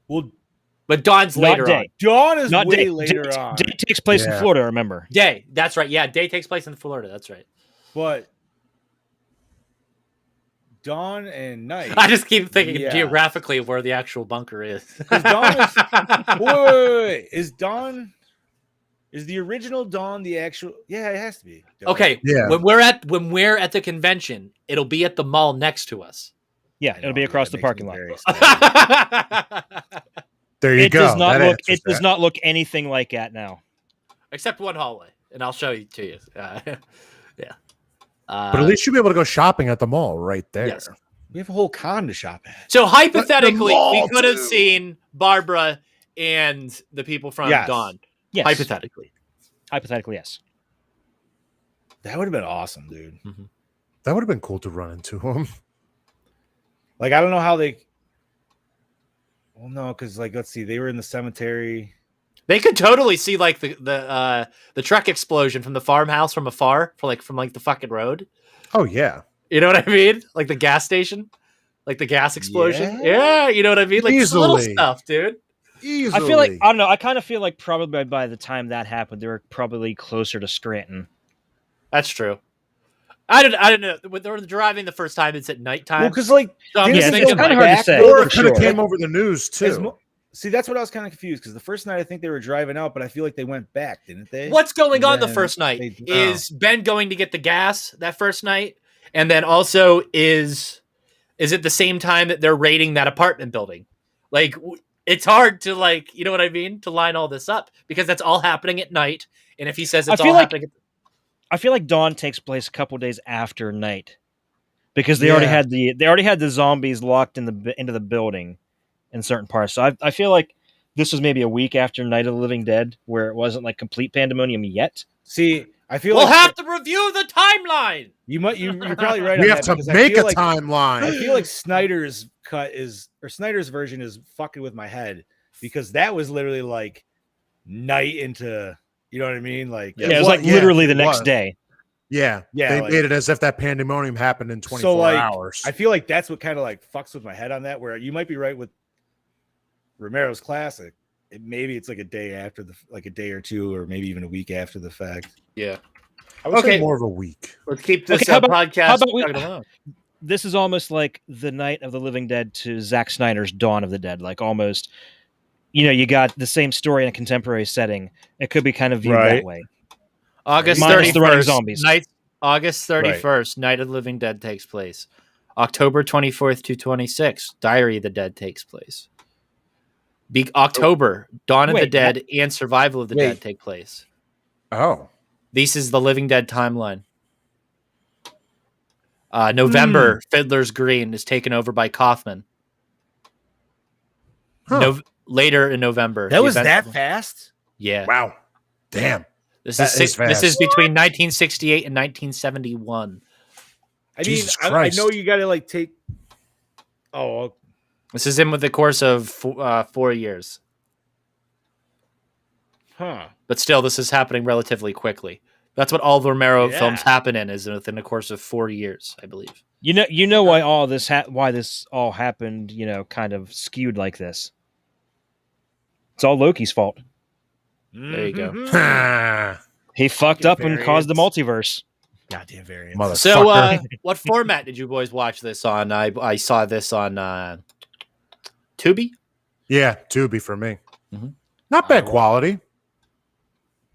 S3: Well,
S1: but dawn's later
S2: day.
S1: on.
S3: Dawn is
S2: not
S3: way
S2: day.
S3: later on.
S2: Day takes place in Florida, remember?
S1: Day. That's right. Yeah, day takes place in Florida. That's right.
S3: But dawn and night.
S1: I just keep thinking geographically of where the actual bunker is.
S3: Dawn is, wait. Is the original Dawn the actual? Yeah, it has to be. Dawn.
S1: Okay.
S4: Yeah.
S1: When we're at the convention, it'll be at the mall next to us.
S2: Yeah, it'll be across the parking lot.
S4: There you go.
S2: It does not look anything like that now,
S1: except one hallway, and I'll show you to you. Yeah.
S4: But at least you'll be able to go shopping at the mall right there.
S1: Yes.
S3: We have a whole con to shop at.
S1: So hypothetically, we could have seen Barbara and the people from Dawn.
S2: Yes.
S1: Hypothetically,
S2: yes.
S3: That would have been awesome, dude.
S1: Mm-hmm.
S4: That would have been cool to run into him.
S3: Like, I don't know how they. Well, no, because let's see, they were in the cemetery.
S1: They could totally see like the truck explosion from the farmhouse from afar, from the fucking road.
S4: Oh yeah,
S1: you know what I mean? Like the gas station, like the gas explosion. Yeah, you know what I mean? Like little stuff, dude.
S4: Easily.
S2: I feel like I don't know. I kind of feel like probably by the time that happened, they were probably closer to Scranton.
S1: That's true. I don't know. When they were driving the first time, it's at nighttime.
S3: Well, because
S2: it's kind of hard to say.
S4: Or it could have came over the news too.
S3: See, that's what I was kind of confused because the first night I think they were driving out, but I feel like they went back, didn't they?
S1: What's going on the first night? Is Ben going to get the gas that first night? And then also is it the same time that they're raiding that apartment building? Like, it's hard to you know what I mean? To line all this up because that's all happening at night. And if he says it's all happening
S2: I feel like Dawn takes place a couple days after night because they already had the zombies locked into the building in certain parts. So I feel like this was maybe a week after Night of the Living Dead, where it wasn't like complete pandemonium yet.
S3: See, I feel
S1: we'll
S3: like
S1: have to review the timeline.
S3: You're probably right.
S4: We
S3: on
S4: have
S3: that,
S4: to
S3: because
S4: make a
S3: I
S4: timeline.
S3: feel like Snyder's Snyder's version is fucking with my head, because that was literally like night into, you know what I mean? Like
S2: Yeah, it was like literally the
S4: it
S2: next
S4: was.
S2: day.
S4: Yeah,
S3: Yeah,
S4: they
S3: like-
S4: made it as if that pandemonium happened in 24
S3: so like
S4: hours.
S3: I feel like that's what kind of like fucks with my head on that. Where you might be right with Romero's classic. Maybe it's like a day after like a day or two, or maybe even a week after the fact.
S1: Yeah.
S4: I would say
S1: Okay.
S4: more of a week.
S1: Let's keep this
S2: Okay, how about
S1: podcast
S2: we-
S1: chugging along.
S2: This is almost like the Night of the Living Dead to Zack Snyder's Dawn of the Dead. Like almost, you got the same story in a contemporary setting. It could be kind of viewed that way.
S1: August
S2: Minus the running
S1: 31st,
S2: zombies.
S1: August 31st, Night of the Living Dead takes place. October 24th to 26th, Diary of the Dead takes place. October, Dawn of the Dead and Survival of the Dead take place.
S4: Oh.
S1: This is the Living Dead timeline. November, Fiddler's Green is taken over by Kaufman. Later in November.
S3: That was that fast?
S1: Yeah.
S4: Wow. Damn.
S1: This
S4: That
S1: is
S4: fast.
S1: this is between 1968 and 1971.
S3: I
S4: Jesus
S3: mean, I
S4: Christ.
S3: know you got to like take. Oh,
S1: This is in with the course of 4 years.
S3: huh.
S1: But still, this is happening relatively quickly. That's what all the Romero films happen in, is within the course of 4 years, I believe.
S2: You know why all this why this all happened, kind of skewed like this. It's all Loki's fault.
S1: There you go.
S2: He fucked up and caused the multiverse.
S3: Goddamn variant.
S1: So, what format did you boys watch this on? I saw this on Tubi.
S4: Yeah, Tubi for me. Not bad quality.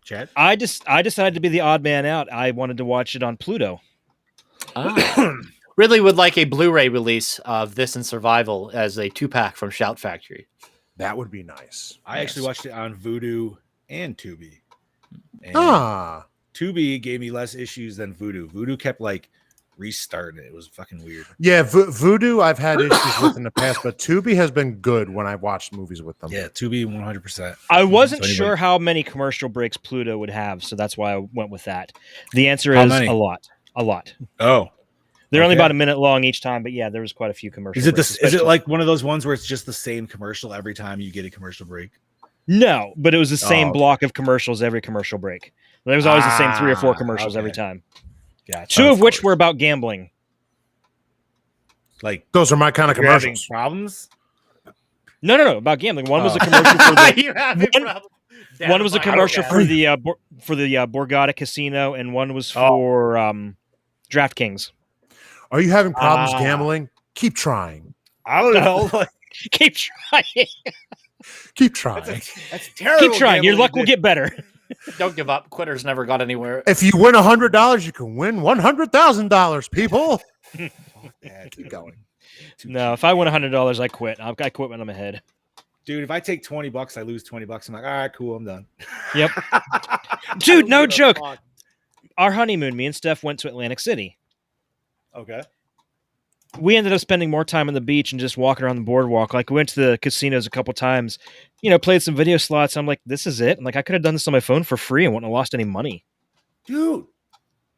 S3: Chad?
S2: I decided to be the odd man out. I wanted to watch it on Pluto.
S1: Ridley would like a Blu-ray release of this and Survival as a 2-pack from Shout Factory.
S4: That would be nice.
S3: I actually watched it on Vudu and Tubi. And Tubi gave me less issues than Vudu. Vudu kept like restarting it. It was fucking weird.
S4: Yeah, Voodoo I've had issues with in the past, but Tubi has been good when I've watched movies with them.
S3: Yeah, Tubi 100%.
S2: I wasn't sure how many commercial breaks Pluto would have, so that's why I went with that. The answer is a lot. A lot.
S3: Oh.
S2: They're only about a minute long each time, but yeah, there was quite a few commercials.
S3: Is it like one of those ones where it's just the same commercial every time you get a commercial break?
S2: No, but it was the same block of commercials every commercial break. There was always the same 3 or 4 commercials every time.
S3: Gotcha.
S2: 2 of which were about gambling.
S3: Like
S4: those are my kind of commercials.
S3: Problems?
S2: No, about gambling. One was a commercial for the
S1: You having problems?
S2: one was a commercial for the Borgata Casino, and one was for DraftKings.
S4: Are you having problems gambling? Keep trying.
S3: I don't know. Like,
S2: keep trying.
S4: Keep trying.
S3: That's terrible.
S2: Keep trying. Your luck will get better.
S1: Don't give up. Quitters never got anywhere.
S4: If you win $100, you can win $100,000, people.
S3: Yeah, keep going.
S2: No, if I win $100, I quit. I quit when I'm ahead.
S3: Dude, if I take $20, I lose $20. I'm like, all right, cool, I'm done.
S2: Yep. Dude, no joke. Our honeymoon, me and Steph went to Atlantic City.
S3: Okay.
S2: We ended up spending more time on the beach and just walking around the boardwalk. Like, we went to the casinos a couple times, played some video slots. I'm like, this is it. I'm like, I could have done this on my phone for free and wouldn't have lost any money.
S3: Dude.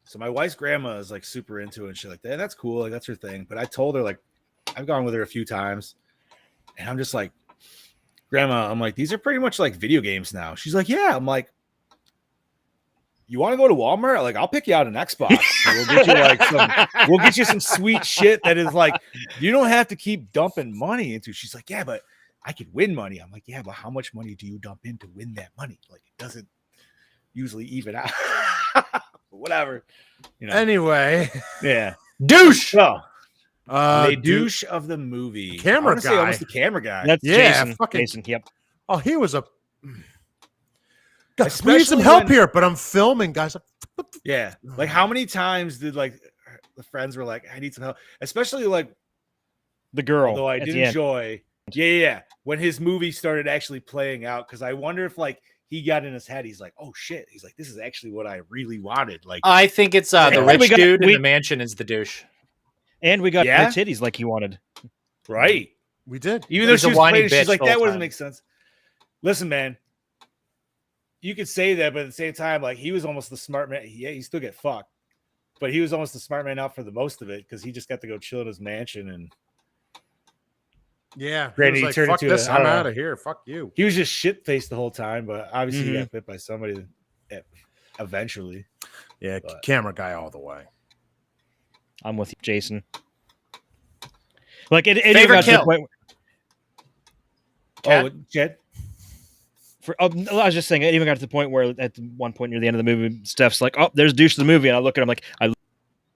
S3: So my wife's grandma is like super into it and shit like that. That's cool. Like, that's her thing. But I told her, like, I've gone with her a few times and I'm just like, Grandma, I'm like, these are pretty much like video games now. She's like, yeah. I'm like, you want to go to Walmart? Like, I'll pick you out an Xbox. We'll get you some sweet shit that is like, you don't have to keep dumping money into. She's like, yeah, but I could win money. I'm like, yeah, but how much money do you dump in to win that money? Like, it doesn't usually even out. Whatever.
S4: Anyway.
S3: Yeah.
S1: Douche.
S3: The douche of the movie.
S4: Camera guy.
S3: Almost the camera guy.
S2: That's Jason. Jason, yep.
S4: Oh, he was a... Guys, we need some help here, but I'm filming, guys.
S3: Yeah. Like, how many times did, like, the friends were like, I need some help? Especially, like,
S2: the girl.
S3: Although I did enjoy... Yeah. When his movie started actually playing out, because I wonder if, like, he got in his head. He's like, oh, shit. He's like, this is actually what I really wanted. Like,
S1: I think it's the rich dude in the mansion is the douche.
S2: And we got no titties like you wanted.
S3: Right.
S4: We did.
S3: Even though she was playing, she's like, that doesn't make sense. Listen, man. you could say that, but at the same time, like he was almost the smart man. Yeah, he still get fucked, but he was almost the smart man out for the most of it because he just got to go chill in his mansion and.
S4: Yeah,
S3: Granted,
S4: he
S3: he
S4: was
S3: turned
S4: like, fuck
S3: into
S4: this,
S3: I
S4: I'm
S3: don't know.
S4: out of here. Fuck you.
S3: He was just shit faced the whole time, but obviously he got bit by somebody eventually.
S4: Yeah,
S3: But-
S4: camera guy all the way.
S2: I'm with you, Jason. Like it
S1: Favorite
S2: even got to the
S1: kill?
S2: point.
S3: Oh, Jed.
S2: I was just saying, it even got to the point where at one point near the end of the movie, Steph's like, "Oh, there's douche of the movie," and I look at him like, I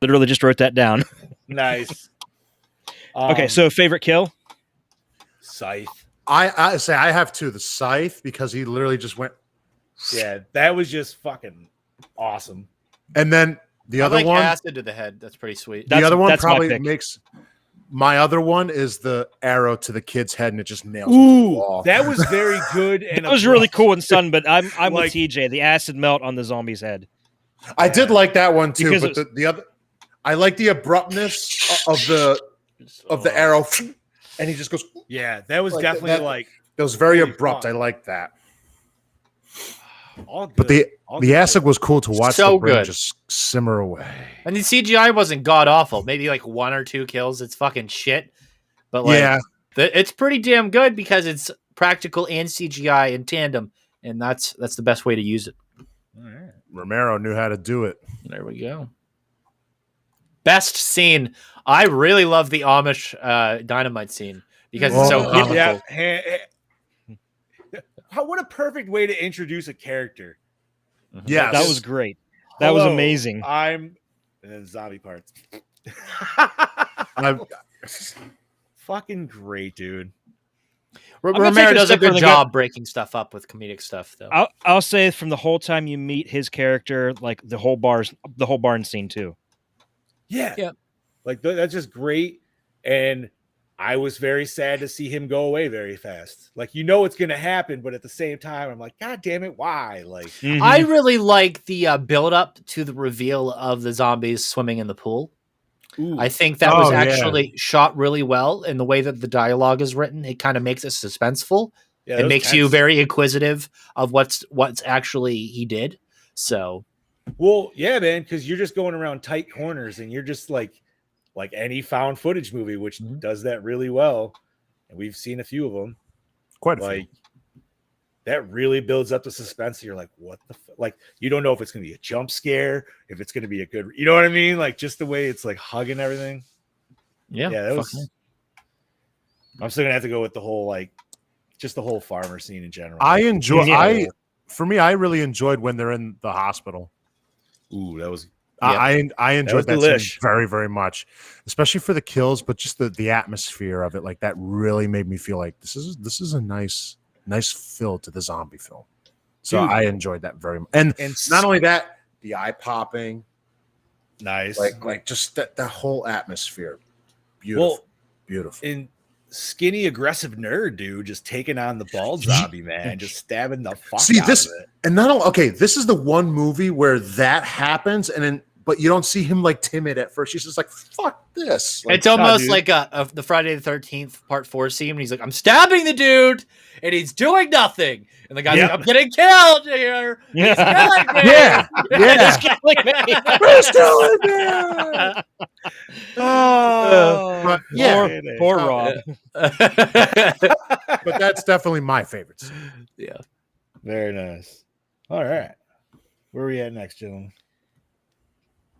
S2: literally just wrote that down.
S3: Nice.
S2: Okay, so favorite kill?
S3: Scythe.
S4: I say I have two. The Scythe, because he literally just went.
S3: Yeah, that was just fucking awesome.
S4: And then the
S1: I
S4: other
S1: like
S4: one,
S1: acid to the head. That's pretty sweet.
S4: the other one
S2: that's my
S4: probably
S2: pick.
S4: makes. My other one is the arrow to the kid's head, and it just nails it to the wall.
S3: That was very good, and
S2: That was really cool and sun, but I'm
S3: Like-
S2: with TJ. The acid melt on the zombie's head.
S4: I did like that one too,
S2: Because
S4: but the other, I like the abruptness of the arrow, and he just goes.
S3: Yeah, that was
S4: Like,
S3: definitely
S4: that-
S3: like
S4: It was very
S3: Holy
S4: abrupt.
S3: fuck.
S4: I like that.
S3: all good.
S4: But
S3: all
S4: the
S3: good.
S4: acid was cool to watch
S1: So
S4: the brain
S1: good.
S4: just simmer away.
S1: And the CGI wasn't god awful. Maybe like 1 or 2 kills. It's fucking shit. But like,
S4: Yeah.
S1: it's pretty damn good because it's practical and CGI in tandem, and that's the best way to use it.
S3: All right.
S4: Romero knew how to do it.
S1: There we go. Best scene. I really love the Amish dynamite scene because it's so
S4: Oh,
S1: comical.
S3: Yeah. What a perfect way to introduce a character.
S4: Yes.
S2: That was great. That was
S3: Hello,
S2: amazing.
S3: and then zombie parts.
S4: I-
S3: Fucking great, dude.
S2: gonna
S1: Romero
S2: take a
S1: does a
S2: step
S1: good
S2: further.
S1: job breaking stuff up with comedic stuff, though.
S2: I'll say from the whole time you meet his character, like the whole barn scene too.
S3: Yeah.
S1: Yeah.
S3: Like that's just great. And I was very sad to see him go away very fast. Like, you know, it's going to happen, but at the same time, I'm like, God damn it. Why? Like,
S1: I really like the build up to the reveal of the zombies swimming in the pool.
S3: ooh,
S1: I think that was
S4: Oh, yeah.
S1: actually shot really well in the way that the dialogue is written. It kind of makes it suspenseful.
S3: yeah, that
S1: It
S3: was
S1: makes you
S3: tense.
S1: very inquisitive of what's actually he did. So
S3: Well, yeah, man, because you're just going around tight corners and you're just like any found footage movie, which does that really well. And we've seen a few of them.
S4: Quite a few.
S3: Like, that really builds up the suspense. You're like, what the like, you don't know if it's going to be a jump scare, if it's going to be a good, you know what I mean? Like, just the way it's like hugging everything.
S1: yeah,
S3: Yeah, that
S1: fuck
S3: was.
S1: me.
S3: I'm still gonna have to go with the whole just the whole farmer scene in general.
S4: I enjoy.
S2: Yeah.
S4: For me, I really enjoyed when they're in the hospital.
S3: Ooh, that was
S4: I enjoyed
S3: was
S4: that
S3: delish.
S4: scene very, very much, especially for the kills, but just the atmosphere of it, like that really made me feel like this is a nice fill to the zombie film. So
S3: Dude.
S4: I enjoyed that very much, and not only that, the eye popping,
S3: nice.
S4: like just that whole atmosphere, beautiful, beautiful.
S3: And skinny, aggressive nerd dude just taking on the bald zombie man, just stabbing the fuck
S4: See
S3: out
S4: this,
S3: of it.
S4: and not only okay. This is the one movie where that happens, and then but you don't see him like timid at first. He's just like, "Fuck this!" Like,
S1: It's almost
S3: dude.
S1: like the Friday the 13th Part 4 scene when he's like, I'm stabbing the dude and he's doing nothing. And the guy's
S3: Yep.
S1: like, I'm getting killed here. He's killing me.
S4: yeah, yeah.
S1: He's killing me.
S4: Who's killing me? But yeah,
S2: Poor Rob.
S4: but that's definitely my favorite scene.
S1: Yeah.
S3: Very nice. All right, where are we at next, gentlemen?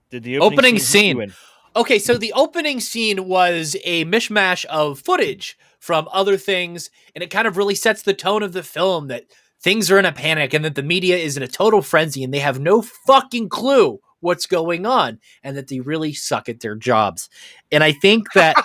S2: Did the
S1: Opening
S2: hook
S1: scene.
S2: you in?
S1: Okay, so the opening scene was a mishmash of footage from other things, and it kind of really sets the tone of the film that things are in a panic and that the media is in a total frenzy and they have no fucking clue what's going on and that they really suck at their jobs. And I think that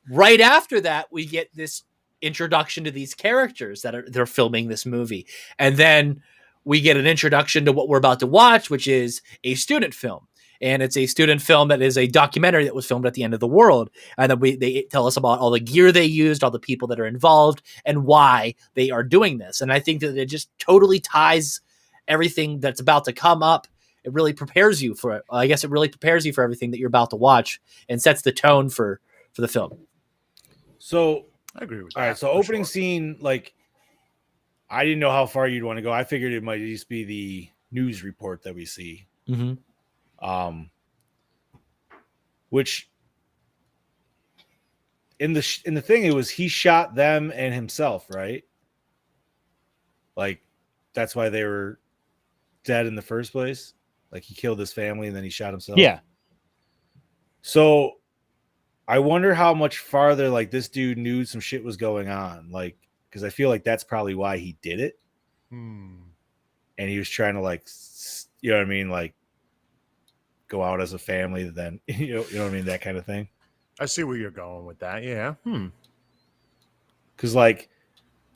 S1: right after that, we get this introduction to these characters they're filming this movie. And then we get an introduction to what we're about to watch, which is a student film. And it's a student film that is a documentary that was filmed at the end of the world. And then they tell us about all the gear they used, all the people that are involved, and why they are doing this. And I think that it just totally ties everything that's about to come up. It really prepares you for it. I guess it really prepares you for everything that you're about to watch and sets the tone for the film.
S3: So
S4: I agree with
S3: all
S4: that.
S3: right, so
S4: for
S3: opening
S4: sure.
S3: scene, like I didn't know how far you'd want to go. I figured it might just be the news report that we see.
S1: Mm-hmm.
S3: Which in the thing, it was he shot them and himself, right? Like that's why they were dead in the first place. Like he killed his family and then he shot himself.
S2: Yeah.
S3: So I wonder how much farther like this dude knew some shit was going on. Like, because I feel like that's probably why he did it. And he was trying to like, you know what I mean? Like go out as a family, then, you know what I mean? That kind of thing.
S4: I see where you're going with that. Yeah.
S3: Because like,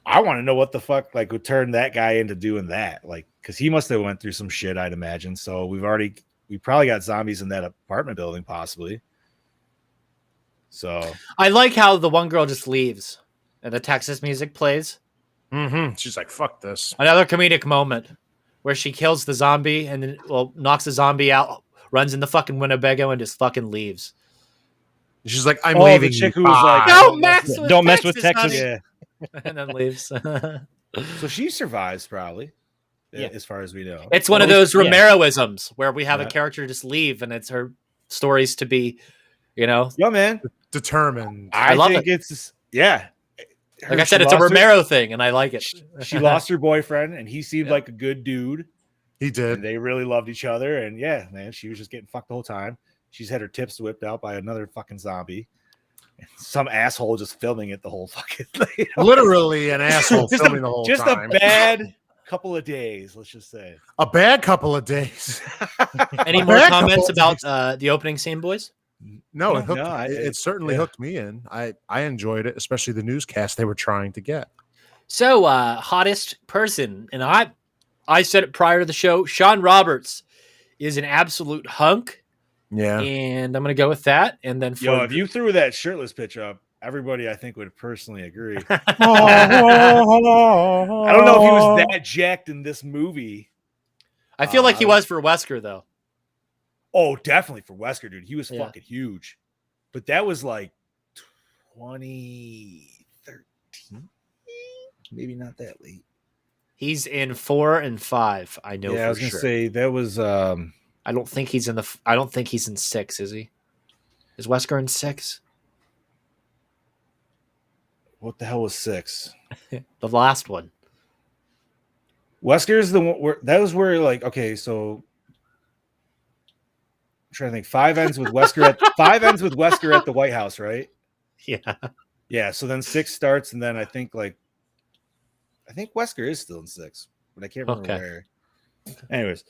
S3: I want to know what the fuck like would turn that guy into doing that. Like, because he must have went through some shit, I'd imagine. So we probably got zombies in that apartment building, possibly. So
S1: I like how the one girl just leaves and the Texas music plays.
S4: She's like, fuck this.
S1: Another comedic moment where she kills the zombie and then knocks the zombie out, runs in the fucking Winnebago and just fucking leaves.
S4: She's like, I'm leaving.
S3: The chick
S4: you.
S3: who was like,
S1: No, Max,
S2: don't mess with Texas.
S3: Yeah.
S1: And then leaves.
S3: So she survives probably,
S1: Yeah.
S3: as far as we know.
S1: It's one of those Romero-isms where we have a character just leave and it's her stories to be, you know.
S3: Yeah, man.
S4: Determined.
S3: I
S1: love
S3: think
S1: it.
S3: it's yeah.
S1: Like I said, it's a Romero thing, and I like it.
S3: She lost her boyfriend, and he seemed like a good dude.
S4: He did.
S3: And they really loved each other, and yeah, man, she was just getting fucked the whole time. She's had her tips whipped out by another fucking zombie. Some asshole just filming it the whole fucking thing.
S4: Literally an asshole filming the whole time.
S3: Just a bad couple of days, let's just say.
S4: A bad couple of days.
S1: Any more comments about the opening scene, boys?
S4: No, it certainly hooked me in. I enjoyed it, especially the newscast they were trying to get.
S1: So, hottest person, and I said it prior to the show, Sean Roberts is an absolute hunk.
S4: Yeah.
S1: And I'm going to go with that. And then
S3: if you threw that shirtless pitch up, everybody I think would personally agree. I don't know if he was that jacked in this movie.
S1: I feel like he was for Wesker, though.
S3: Oh, definitely for Wesker, dude. He was fucking huge. But that was like 2013. Maybe not that late.
S1: He's in 4 and 5. I know.
S3: Yeah, I was gonna say that was.
S1: I don't think he's in I don't think he's in 6. Is he? Is Wesker in 6?
S3: What the hell was 6?
S1: The last one.
S3: Wesker's the one where that was where like okay, so. I'm trying to think. 5 ends with Wesker at the White House, right?
S1: Yeah.
S3: Yeah. So then 6 starts, and then I think Wesker is still in 6, but I can't remember where. Anyways,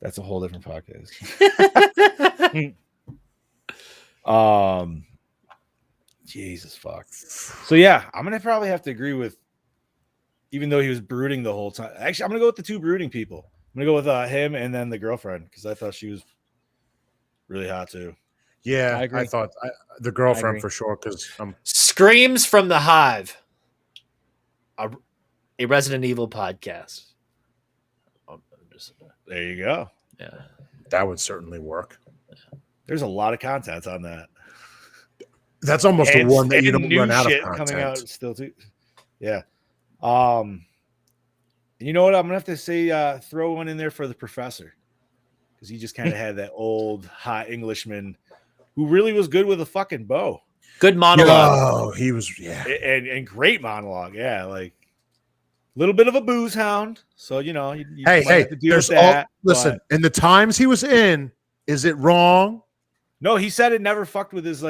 S3: that's a whole different podcast. Jesus fuck. So yeah, I'm gonna probably have to agree with. Even though he was brooding the whole time, actually, I'm gonna go with the 2 brooding people. I'm gonna go with him and then the girlfriend because I thought she was really hot too.
S4: Yeah, I thought the girlfriend for sure because
S1: Screams from the Hive, a Resident Evil podcast.
S3: There you go.
S1: Yeah,
S4: that would certainly work.
S3: There's a lot of content on that.
S4: That's almost the one that you don't run out of content.
S3: Coming out still too. Yeah. You know what? I'm gonna have to say throw one in there for the professor because he just kind of had that old hot Englishman who really was good with a fucking bow.
S1: Good monologue.
S4: Oh, he was
S3: and great monologue. Yeah, like a little bit of a booze hound. So you know, you
S4: hey,
S3: have to deal with that.
S4: Listen, in the times he was in, is it wrong?
S3: No, he said it never fucked with his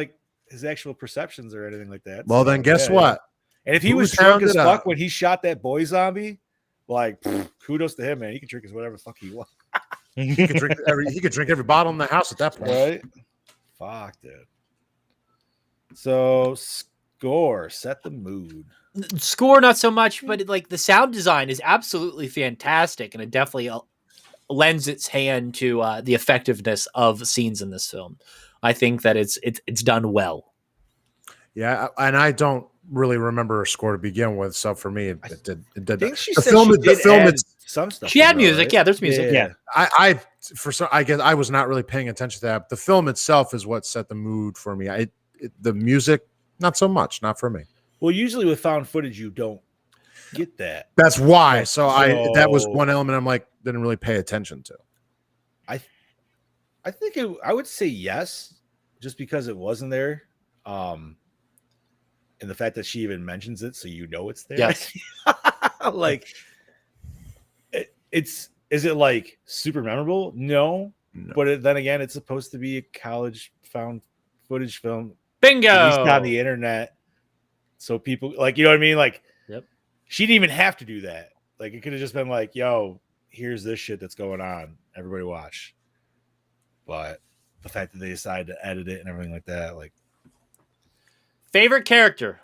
S3: actual perceptions or anything like that.
S4: Well, then guess what?
S3: And if he was drunk as fuck when he shot that boy zombie, like kudos to him, man. He can drink as whatever the fuck he wants.
S4: He could drink every bottle in the house at that point.
S3: Right? Fuck, dude. So score, set the mood.
S1: Score, not so much, but like the sound design is absolutely fantastic, and it definitely lends its hand to the effectiveness of scenes in this film. I think that it's done well.
S4: Yeah, and I don't really remember a score to begin with, so for me, it did.
S3: I think she
S4: the
S3: said
S4: film,
S3: she did
S4: the film,
S3: add some stuff.
S1: She had music,
S3: right?
S1: yeah. There's music,
S3: yeah.
S4: I guess I was not really paying attention to that. But the film itself is what set the mood for me. The music, not so much, not for me.
S3: Well, usually with found footage, you don't get that.
S4: That's why. So that was
S3: So-
S4: one element I'm like didn't really pay attention to.
S3: I think I would say yes, just because it wasn't there. And the fact that she even mentions it, so you know it's there.
S1: Yes.
S3: Like is it like super memorable? No. But then again, it's supposed to be a college found footage film.
S1: Bingo.
S3: Released on the internet. So people like, you know what I mean? Like,
S1: yep.
S3: She didn't even have to do that. Like, it could have just been like, yo, here's this shit that's going on. Everybody watch. But the fact that they decided to edit it and everything like that, like,
S1: favorite character?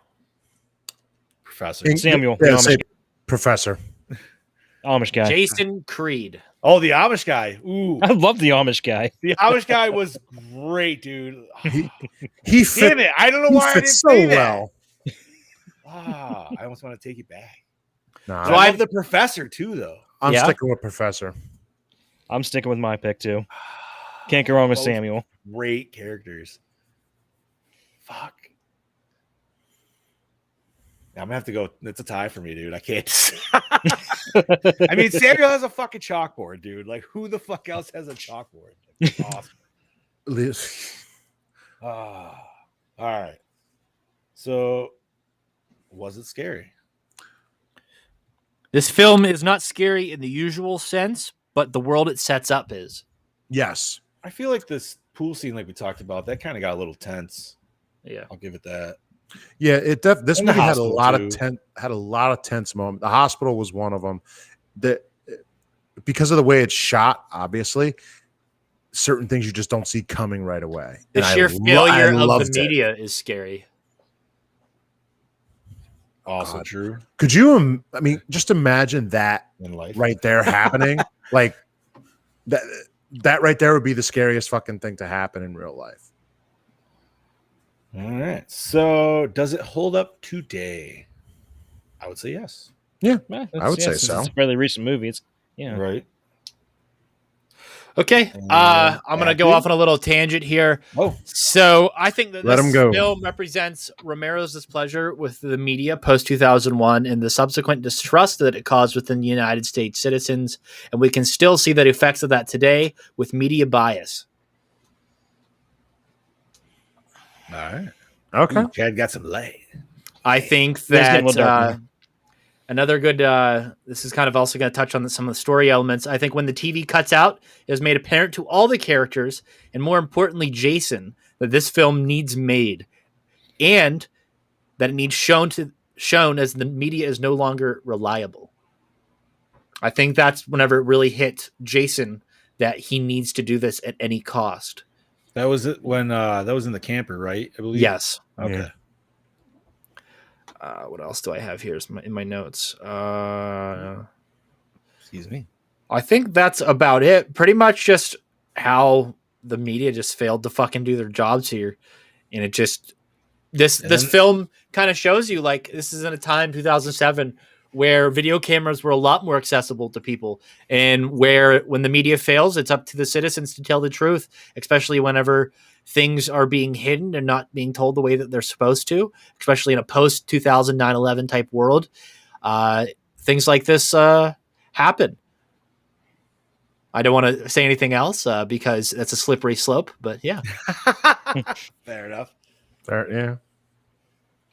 S3: Professor
S2: Samuel.
S4: Yeah,
S2: the
S4: say
S2: Amish,
S4: Professor.
S2: Amish guy.
S1: Jason Creed.
S3: Oh, the Amish guy. Ooh.
S2: I love the Amish guy.
S3: The Amish guy was great, dude.
S4: He fit,
S3: Damn it. I don't know
S4: he
S3: why I
S4: fit
S3: didn't
S4: so
S3: say that.
S4: well.
S3: I almost want to take it back.
S4: Nah,
S3: So I love the professor too, though.
S4: I'm
S2: Yeah.
S4: sticking with Professor.
S2: I'm sticking with my pick too. Can't go wrong with
S3: Both
S2: Samuel.
S3: Great characters. Fuck. I'm gonna have to go. It's a tie for me, dude. I can't. I mean, Samuel has a fucking chalkboard, dude. Like, who the fuck else has a chalkboard? That's awesome. All right. So, was it scary?
S1: This film is not scary in the usual sense, but the world it sets up is.
S4: Yes.
S3: I feel like this pool scene, like we talked about, that kind of got a little tense.
S1: Yeah,
S3: I'll give it that.
S4: Yeah, this
S3: And the
S4: movie had a
S3: hospital,
S4: lot
S3: too.
S4: of tense moments. The hospital was one of them. Because of the way it's shot, obviously, certain things you just don't see coming right away.
S1: The
S4: And
S1: sheer failure of
S4: loved
S1: the
S4: it.
S1: media is scary.
S3: Also
S4: God.
S3: true
S4: Could you? I mean, just imagine that
S3: in life.
S4: right there happening. Like that right there would be the scariest fucking thing to happen in real life.
S3: All right. So, does it hold up today? I would say yes.
S4: Yeah,
S2: Well,
S4: I would say
S2: since
S4: so.
S2: It's a fairly recent movie. It's
S3: Right.
S1: Okay, I'm going to go off on a little tangent here.
S3: Oh,
S1: So I think that
S4: Let
S1: this
S4: 'em go.
S1: film represents Romero's displeasure with the media post 2001 and the subsequent distrust that it caused within the United States citizens, and we can still see the effects of that today with media bias.
S3: all right.
S4: Okay.
S3: Ooh, Chad got some light.
S1: I think
S2: It's getting a little dark
S1: that
S2: now.
S1: another good. This is kind of also going to touch on some of the story elements. I think when the TV cuts out, it was made apparent to all the characters, and more importantly, Jason, that this film needs made, and that it needs shown as the media is no longer reliable. I think that's whenever it really hit Jason that he needs to do this at any cost.
S3: That was it when that was in the camper, right? I believe.
S1: Yes.
S3: Okay.
S4: Yeah.
S1: What else do I have here in my notes?
S3: Excuse me.
S1: I think that's about it. Pretty much just how the media just failed to fucking do their jobs here. And it just this film kind of shows you like this is in a time 2007 where video cameras were a lot more accessible to people, and where when the media fails, it's up to the citizens to tell the truth, especially whenever things are being hidden and not being told the way that they're supposed to, especially in a post 2009-11 type world. Things like this happen. I don't want to say anything else because that's a slippery slope, but yeah.
S3: Fair enough.
S4: Yeah.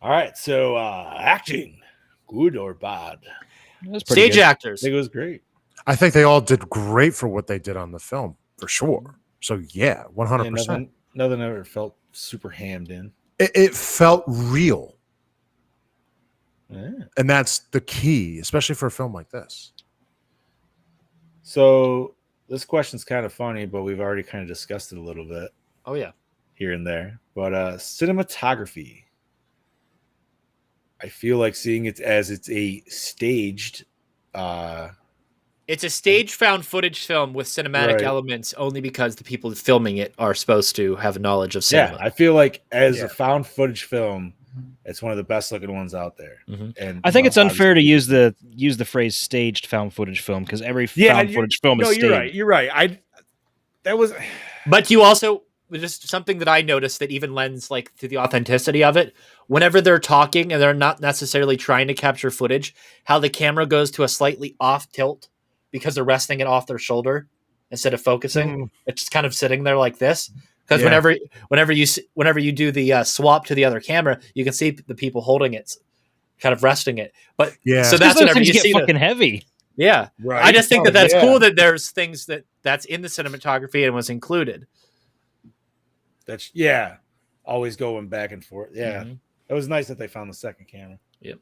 S3: All right. So acting, good or bad?
S2: That's pretty
S1: Stage
S2: good.
S3: I
S1: actors.
S3: think it was great.
S4: I think they all did great for what they did on the film, for sure. So yeah, 100%.
S3: Yeah, nothing ever felt super hammed in.
S4: It felt real.
S3: Yeah.
S4: And that's the key, especially for a film like this.
S3: So this question's kind of funny, but we've already kind of discussed it a little bit
S1: Oh yeah.
S3: here and there. But cinematography, I feel like seeing it as it's a staged.
S1: It's a stage found footage film with cinematic
S3: Right.
S1: elements only because the people filming it are supposed to have knowledge of
S3: Yeah,
S1: cinema.
S3: I feel like as
S4: Yeah.
S3: a found footage film, it's one of the best looking ones out there.
S1: Mhm.
S3: And
S2: I think it's
S3: obviously-
S2: unfair to use the phrase staged found footage film because every found footage film is
S3: no,
S2: staged.
S3: you're right. You're right. That was
S1: But you also just something that I noticed that even lends like to the authenticity of it. Whenever they're talking and they're not necessarily trying to capture footage, how the camera goes to a slightly off tilt because they're resting it off their shoulder instead of focusing. It's just kind of sitting there like this. Because whenever you do the swap to the other camera, you can see the people holding it, kind of resting it. But so that's whenever you see
S2: fucking heavy.
S1: Yeah,
S3: Right.
S1: I just think that's cool that there's things that's in the cinematography and was included.
S3: That's always going back and forth. Yeah, it was nice that they found the second camera.
S1: Yep.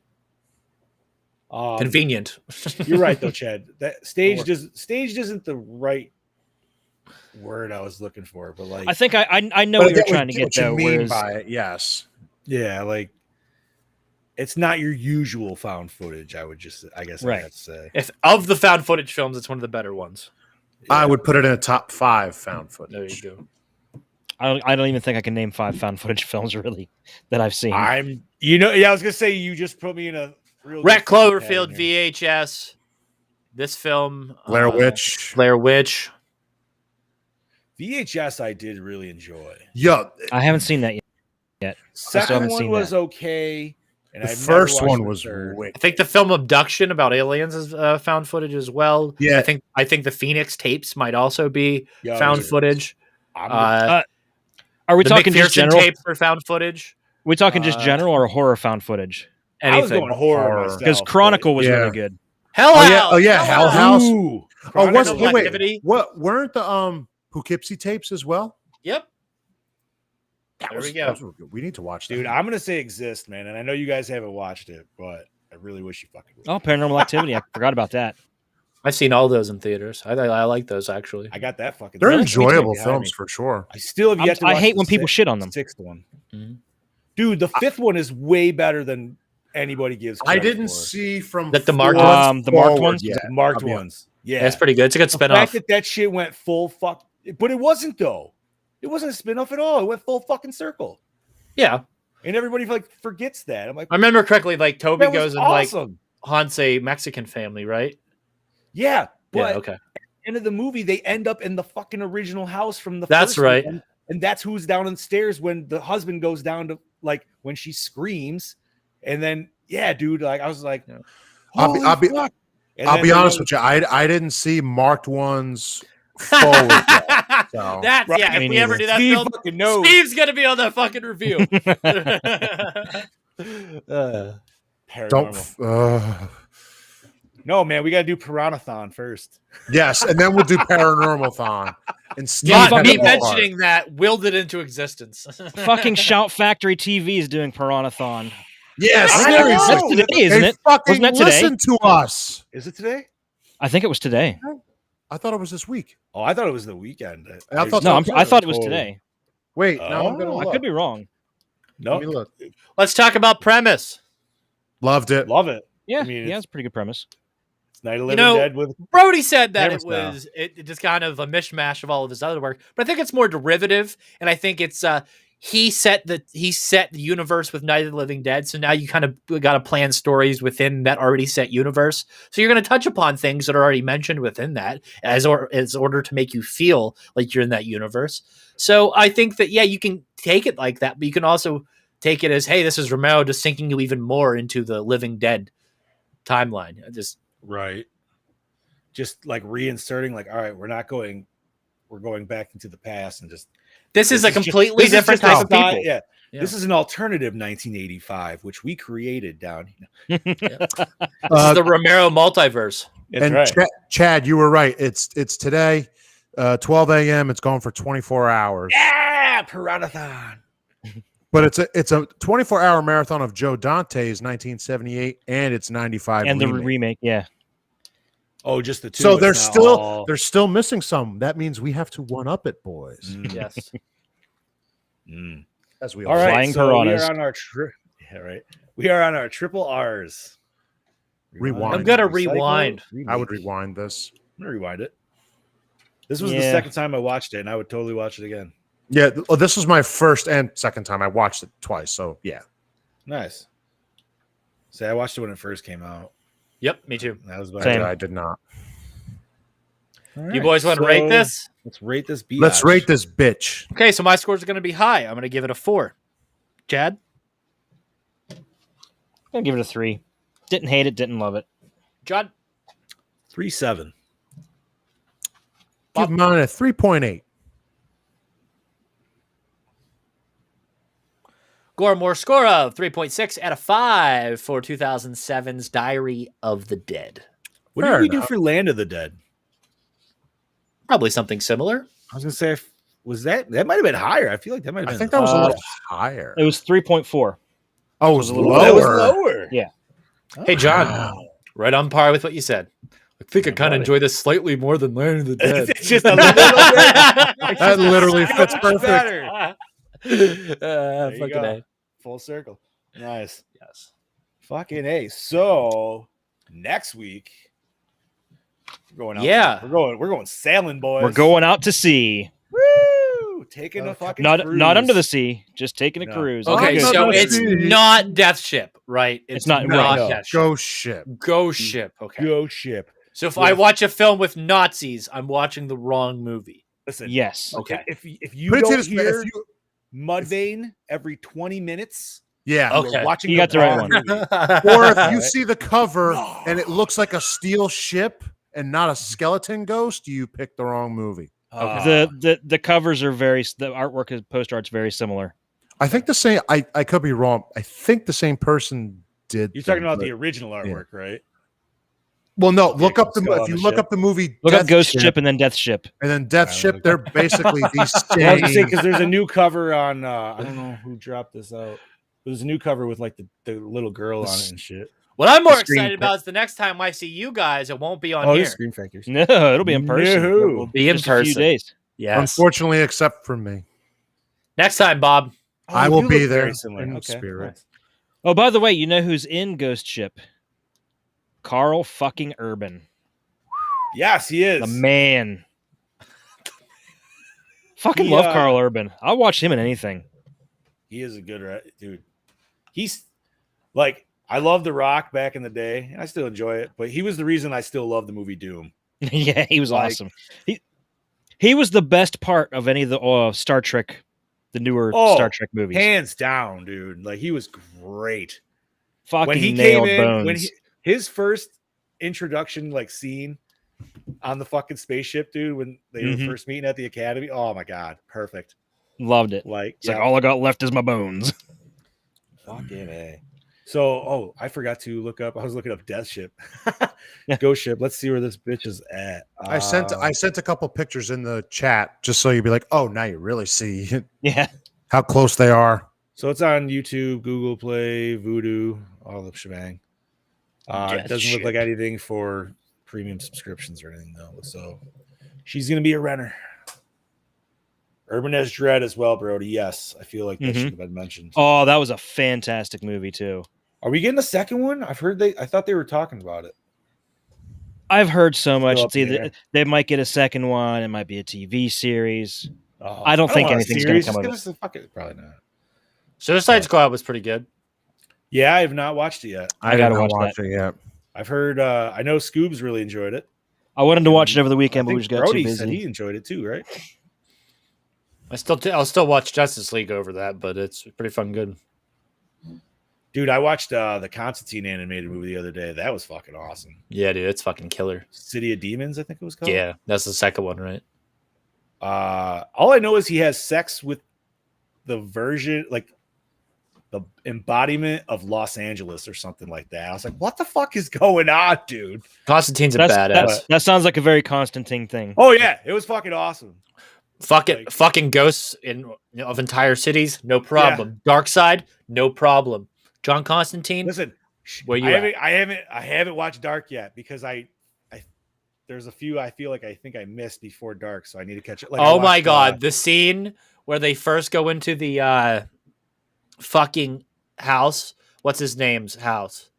S3: Convenient. You're right though, Chad. That staged isn't the right word I was looking for, but like
S2: I think I know what you're trying to get though.
S4: Mean by it, yes.
S3: Yeah, like it's not your usual found footage. I guess I have to say.
S1: If of the found footage films, it's one of the better ones.
S4: Yeah. I would put it in a top 5 found footage.
S1: There you go.
S2: I don't even think I can name 5 found footage films really that I've seen.
S3: I was gonna say you just put me in a real
S1: Red Cloverfield VHS. This film,
S4: Blair Witch.
S3: VHS, I did really enjoy.
S4: Yeah,
S2: I haven't seen that yet.
S3: Second one was okay. And
S4: the first one was
S1: I think the film Abduction about aliens is found footage as well.
S4: Yeah,
S1: I think the Phoenix tapes might also be found footage.
S2: Are we talking just general
S1: tapes for found footage?
S2: Are we talking just general or horror found footage?
S1: Anything.
S3: I was going horror
S2: because Chronicle was really good.
S1: Hell House.
S4: Hell House.
S3: Ooh.
S4: What weren't the Poughkeepsie tapes as well?
S1: Yep. There we go.
S4: We need to watch that.
S3: Dude, I'm gonna say Exist, man, and I know you guys haven't watched it, but I really wish you fucking would.
S2: Oh, Paranormal Activity. I forgot about that.
S1: I've seen all those in theaters. I like those actually.
S3: I got that fucking.
S4: They're enjoyable films for sure.
S3: I still have yet to watch
S2: I hate when people shit on them.
S3: Sixth one, dude. The fifth one is way better than anybody gives.
S4: I didn't see from
S1: that the marked
S2: ones. The marked ones.
S3: Yeah, the marked ones. Yeah,
S1: that's pretty good. It's a good
S3: the
S1: spinoff.
S3: fact that shit went full fuck, but it wasn't though. It wasn't a spinoff at all. It went full fucking circle.
S1: Yeah,
S3: and everybody like forgets that. I'm like,
S1: I remember correctly. Like Toby goes and
S3: awesome.
S1: like haunts a Mexican family, right?
S3: Yeah, but
S1: okay.
S3: At the end of the movie, they end up in the fucking original house from the.
S1: That's right,
S3: and that's who's down on the stairs when the husband goes down to like when she screams, and then dude, like I was like,
S4: I'll be honest with you, I didn't see marked ones forward yet, so.
S1: That's if we ever do that
S3: Steve
S1: film, Steve's gonna be on that fucking review.
S3: No, man, we gotta do Piranhathon first.
S4: Yes, and then we'll do Paranormal-thon. And
S1: me mentioning that willed it into existence.
S2: Fucking Shout Factory TV is doing Piranhathon.
S4: Yes,
S2: that's today, isn't it?
S4: Wasn't
S2: that today?
S4: Listen to us.
S3: Is it today?
S2: I think it was today.
S4: I thought it was this week.
S3: Oh, I thought it was the weekend.
S2: I thought it was today.
S4: Wait, no, I'm gonna look.
S2: I could be wrong.
S3: No,
S4: look.
S1: Let's talk about premise.
S4: Loved it.
S3: Love it.
S2: Yeah, it's a pretty good premise.
S3: It's Night of the Living Dead with
S1: Brody said that it just kind of a mishmash of all of his other work, but I think it's more derivative, and I think it's he set the universe with Night of the Living Dead, so now you kind of got to plan stories within that already set universe. So you're going to touch upon things that are already mentioned within that as order to make you feel like you're in that universe. So I think that you can take it like that, but you can also take it as, hey, this is Romero just sinking you even more into the Living Dead timeline.
S3: Just like reinserting, like, all right, we're going back into the past and just.
S1: This is a completely different type of people.
S3: Yeah. This is an alternative 1985, which we created down here.
S1: This is the Romero multiverse.
S3: That's right.
S4: Chad, you were right. It's today, 12 a.m. It's going for 24 hours.
S3: Yeah, Piranhathon.
S4: But it's a 24-hour marathon of Joe Dante's 1978 and its 95
S2: and
S4: remake.
S2: The remake. Yeah.
S3: Oh, just the two.
S4: So they're still missing some. That means we have to one up it, boys.
S1: Yes.
S4: As we
S3: all right.
S2: Flying
S3: So
S2: piranhas.
S3: we are on our We are on our triple R's.
S4: Rewind.
S1: I'm gonna rewind.
S4: I would rewind this.
S3: I'm gonna rewind it. This was the second time I watched it, and I would totally watch it again.
S4: Yeah, this was my first and second time. I watched it twice, so yeah.
S3: Nice. See, I watched it when it first came out.
S1: Yep, me too.
S3: That was
S2: Same.
S4: I did not.
S3: All
S1: You boys want to rate this?
S3: Let's rate this. Biatch.
S4: Let's rate this bitch.
S1: Okay, so my scores are going to be high. I'm going to give it a 4. Chad?
S2: I'm gonna give it a 3. Didn't hate it, didn't love it.
S1: John?
S3: 3.7.
S4: Give mine a 3.8.
S1: Gore Moore score of 3.6 out of 5 for 2007's Diary of the Dead.
S3: What did we do for Land of the Dead?
S1: Probably something similar.
S3: I was gonna say, was that might have been higher? I feel like that might have been.
S4: I think that was a little higher.
S2: It was 3.4.
S4: Oh, it was lower.
S3: That was lower.
S2: Yeah.
S1: Hey, John. Right on par with what you said. I think I kind of enjoy this slightly more than Land of the Dead.
S3: It's just a little bit.
S4: That literally fits perfect.
S3: Better.
S1: Fucking A.
S3: Full circle. Nice.
S1: Yes.
S3: Fucking A. So next week we're going out.
S1: Yeah.
S3: We're going sailing, boys.
S2: We're going out to sea.
S3: Woo! Taking a fucking
S2: Not
S3: cruise.
S2: under the sea, just taking a cruise.
S1: Okay,
S4: Oh,
S1: so
S4: no,
S1: it's not Death Ship, right?
S2: It's not- right, no.
S1: Death Ship.
S4: Ghost ship.
S1: Ghost Ship. Okay.
S3: Ghost ship.
S1: So if I watch a film with Nazis, I'm watching the wrong movie.
S3: Listen.
S2: Yes.
S1: Okay.
S3: If you
S4: Put it to
S3: don't
S4: this way,
S3: hear
S4: if you-
S3: Mudvayne every 20 minutes,
S4: Yeah.
S3: you are
S1: Okay.
S3: watching
S2: You got the right
S3: wrong
S2: one.
S3: movie.
S4: Or if you see the cover and it looks like a steel ship and not a skeleton ghost, you picked the wrong movie.
S2: The covers are the artwork is post art's very similar.
S4: I think the same. I could be wrong. I think the same person did.
S3: You're talking
S4: them,
S3: about
S4: but-
S3: the original artwork, right?
S4: Well, no.
S3: Okay,
S4: Look up the
S3: still
S4: if
S3: on
S4: you
S3: the
S4: look
S3: ship.
S4: up the movie.
S2: Look
S4: Death
S2: up Ghost Ship and then Death Ship.
S4: and then Death Ship. They're basically the
S3: I was gonna say
S4: same.
S3: because there's a new cover on. I don't know who dropped this out. There's a new cover with like the little girl on it and shit.
S1: What I'm more
S2: The Screen
S1: excited about is the next time I see you guys, it won't be on
S3: Oh,
S1: here.
S3: it's Screen Factors.
S2: No, it'll be in person.
S3: No.
S1: We'll be in
S2: Just a few
S1: person.
S2: days.
S1: Yes.
S4: Unfortunately, except for me,
S1: Next time, Bob.
S3: Oh,
S4: I
S3: you
S4: will
S3: do
S4: be
S3: look
S4: there
S3: very similar.
S4: in
S3: Okay,
S4: spirit.
S3: nice.
S2: Oh, by the way, you know who's in Ghost Ship? Carl fucking Urban.
S3: Yes, he is.
S2: The man. Fucking
S3: He,
S2: love Carl Urban. I'll watch him in anything.
S3: He is a good dude. He's like, I loved The Rock back in the day, and I still enjoy it. But he was the reason I still love the movie Doom.
S2: Yeah, he was
S3: Like-
S2: awesome. He was the best part of any of the Star Trek, the newer
S3: Oh,
S2: Star Trek movies.
S3: Hands down, dude. Like he was great.
S2: Fucking
S3: When he
S2: nailed
S3: came in,
S2: bones.
S3: his first introduction like scene on the fucking spaceship, dude, when they
S2: Mhm.
S3: were first meeting at the academy. Oh my god, perfect.
S2: Loved it.
S3: Like,
S2: It's like all I got left is my bones.
S3: fucking A. So, I forgot to look up. I was looking up Death Ship, Ghost Ship. Let's see where this bitch is at.
S4: I sent a couple pictures in the chat just so you'd be like, oh, now you really see
S2: Yeah.
S4: how close they are.
S3: So it's on YouTube, Google Play, Vudu, all the shebang. It
S1: Death
S3: doesn't look
S1: Ship.
S3: like anything for premium subscriptions or anything though. So she's gonna be a renter. Urban as Dread as well, Brody. Yes, I feel like that should have been mentioned.
S2: Oh, that was a fantastic movie too.
S3: Are we getting a second one? I thought they were talking about it.
S2: I've heard so much.
S3: Still
S2: It's
S3: up in the
S2: either
S3: air.
S2: they might get a second one. It might be a TV series.
S3: Oh,
S2: I don't think
S3: want a
S2: anything's gonna
S3: series.
S2: come of
S3: Just give us a fuck it. Probably not.
S1: Suicide Squad was pretty good.
S3: Yeah, I have not watched it yet.
S2: I gotta
S4: did not
S2: watch
S4: it yet.
S3: I've heard. I know Scoobs really enjoyed it.
S2: I wanted to watch it over the
S3: I
S2: weekend, but we
S3: think
S2: just got
S3: Brody
S2: too
S3: said
S2: busy.
S3: he enjoyed it too, right?
S1: I'll still watch Justice League over that, but it's pretty fun good.
S3: Dude, I watched the Constantine animated movie the other day. That was fucking awesome.
S1: Yeah, dude, it's fucking killer.
S3: City of Demons, I think it was called.
S1: Yeah, that's the second one, right?
S3: All I know is he has sex with the version, like the embodiment of Los Angeles or something like that. I was like, what the fuck is going on, dude?
S1: Constantine's a badass.
S2: That sounds like a very Constantine thing.
S3: Oh yeah, it was fucking awesome.
S1: Fucking ghosts of entire cities, no problem. Dark Side, no problem. John Constantine,
S3: Listen,
S1: where you
S3: I haven't watched Dark yet because I there's a few I feel like I think I missed before Dark, so I need to catch it. Like,
S1: oh my god, the scene where they first go into the fucking house. What's his name's house?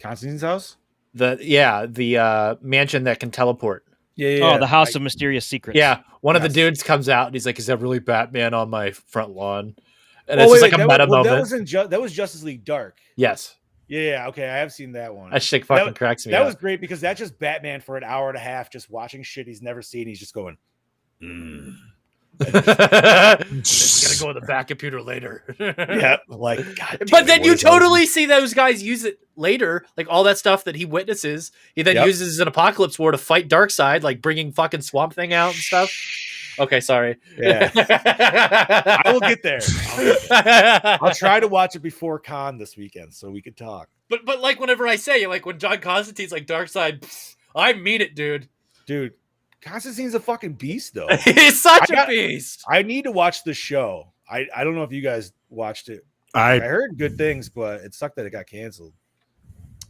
S3: Constantine's house?
S1: The mansion that can teleport.
S3: Yeah.
S2: Oh, the House of Mysterious Secrets.
S1: Yeah, one of the dudes comes out and he's like, "Is that really Batman on my front lawn?" And
S3: Oh,
S1: it's
S3: wait,
S1: just like a meta moment.
S3: That was Justice League Dark.
S1: Yes.
S3: Yeah, okay, I have seen that one.
S1: That shit fucking cracks me
S3: That
S1: up.
S3: was great because that's just Batman for an hour and a half, just watching shit he's never seen. He's just going,
S1: It's gonna go in the back computer later.
S3: yeah, like, God damn
S1: but
S3: it,
S1: then
S3: what
S1: you
S3: is all this-
S1: totally see those guys use it later, like all that stuff that he witnesses. He then uses in Apocalypse War to fight Darkseid, like bringing fucking Swamp Thing out and stuff. Okay, sorry.
S3: Yeah, I will get there. I'll try to watch it before Con this weekend so we can talk.
S1: But like whenever I say, like when John Constantine's like Darkseid, I mean it, dude.
S3: Dude, Constantine's a fucking beast, though.
S1: He's such a beast.
S3: I need to watch the show. I don't know if you guys watched it.
S4: I
S3: heard good things, but it sucked that it got canceled.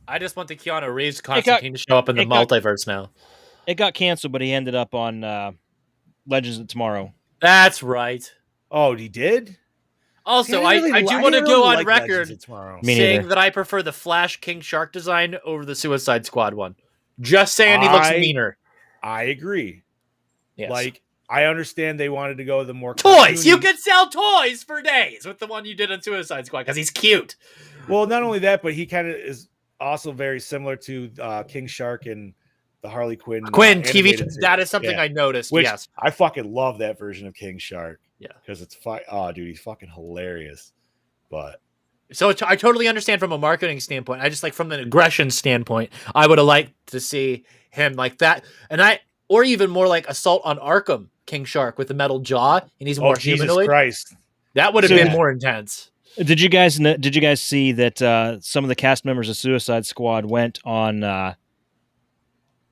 S1: I just want the Keanu Reeves Constantine to show up in the multiverse now.
S2: It got canceled, but he ended up on Legends of Tomorrow.
S1: That's right.
S3: Oh, he did?
S1: Also, I do want to go on record saying that I prefer the Flash King Shark design over the Suicide Squad one. Just saying he looks meaner.
S3: I agree.
S1: Yes.
S3: Like, I understand they wanted to go the more
S1: toys. You could sell toys for days with the one you did on Suicide Squad because he's cute.
S3: Well, not only that, but he kind of is also very similar to King Shark and the Harley Quinn
S1: TV. That is something I noticed.
S3: Which
S1: yes,
S3: I fucking love that version of King Shark.
S1: Yeah,
S3: because it's oh, dude, he's fucking hilarious. But
S1: so I totally understand from a marketing standpoint. I just like from an aggression standpoint, I would have liked to see him like that, or even more like Assault on Arkham King Shark with the metal jaw, and he's more humanoid.
S3: Jesus Christ,
S1: that would have been more intense.
S2: Did you guys see that some of the cast members of Suicide Squad went on?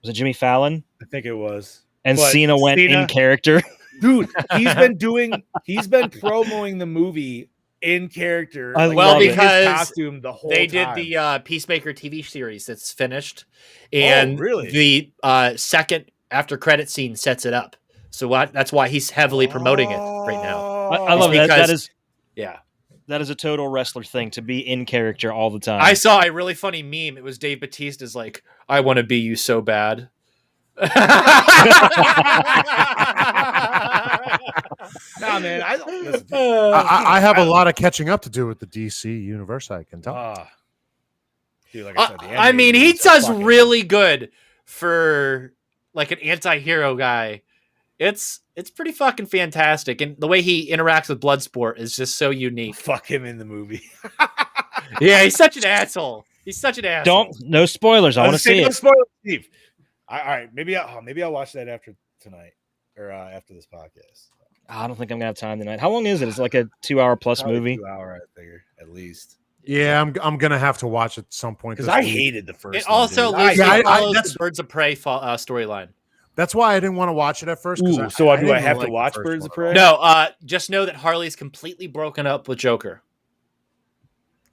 S2: Was it Jimmy Fallon?
S3: I think it was.
S2: And Cena went in character.
S3: Dude, he's been promoting the movie in character.
S1: Well, because
S3: his costume the whole
S1: they
S3: time.
S1: did the Peacemaker TV series that's finished, and
S3: really?
S1: the second after credit scene sets it up. So that's why he's heavily promoting it right now.
S2: I love that. That is
S1: yeah.
S2: That is a total wrestler thing to be in character all the time.
S1: I saw a really funny meme. It was Dave Bautista's like, "I want to be you so bad."
S3: Nah, man.
S4: I have a lot of catching up to do with the DC universe. I can tell.
S3: Dude, like I said,
S1: I mean, he does really good for like an anti-hero guy. It's pretty fucking fantastic, and the way he interacts with Bloodsport is just so unique.
S3: Fuck him in the movie.
S1: Yeah, he's such an asshole.
S2: No spoilers. I want to see it.
S3: No spoilers, Steve. All right, maybe I'll watch that after tonight or after this podcast.
S2: I don't think I'm gonna have time tonight. How long is it? It's like a 2-hour plus movie.
S3: 2 hour, I figure, at least.
S4: Yeah, I'm gonna have to watch it at some point
S3: because I hated the first.
S1: It also follows the Birds of Prey storyline.
S4: That's why I didn't want to watch it at first.
S3: So do I have to watch Birds of Prey?
S1: No, just know that Harley's completely broken up with Joker.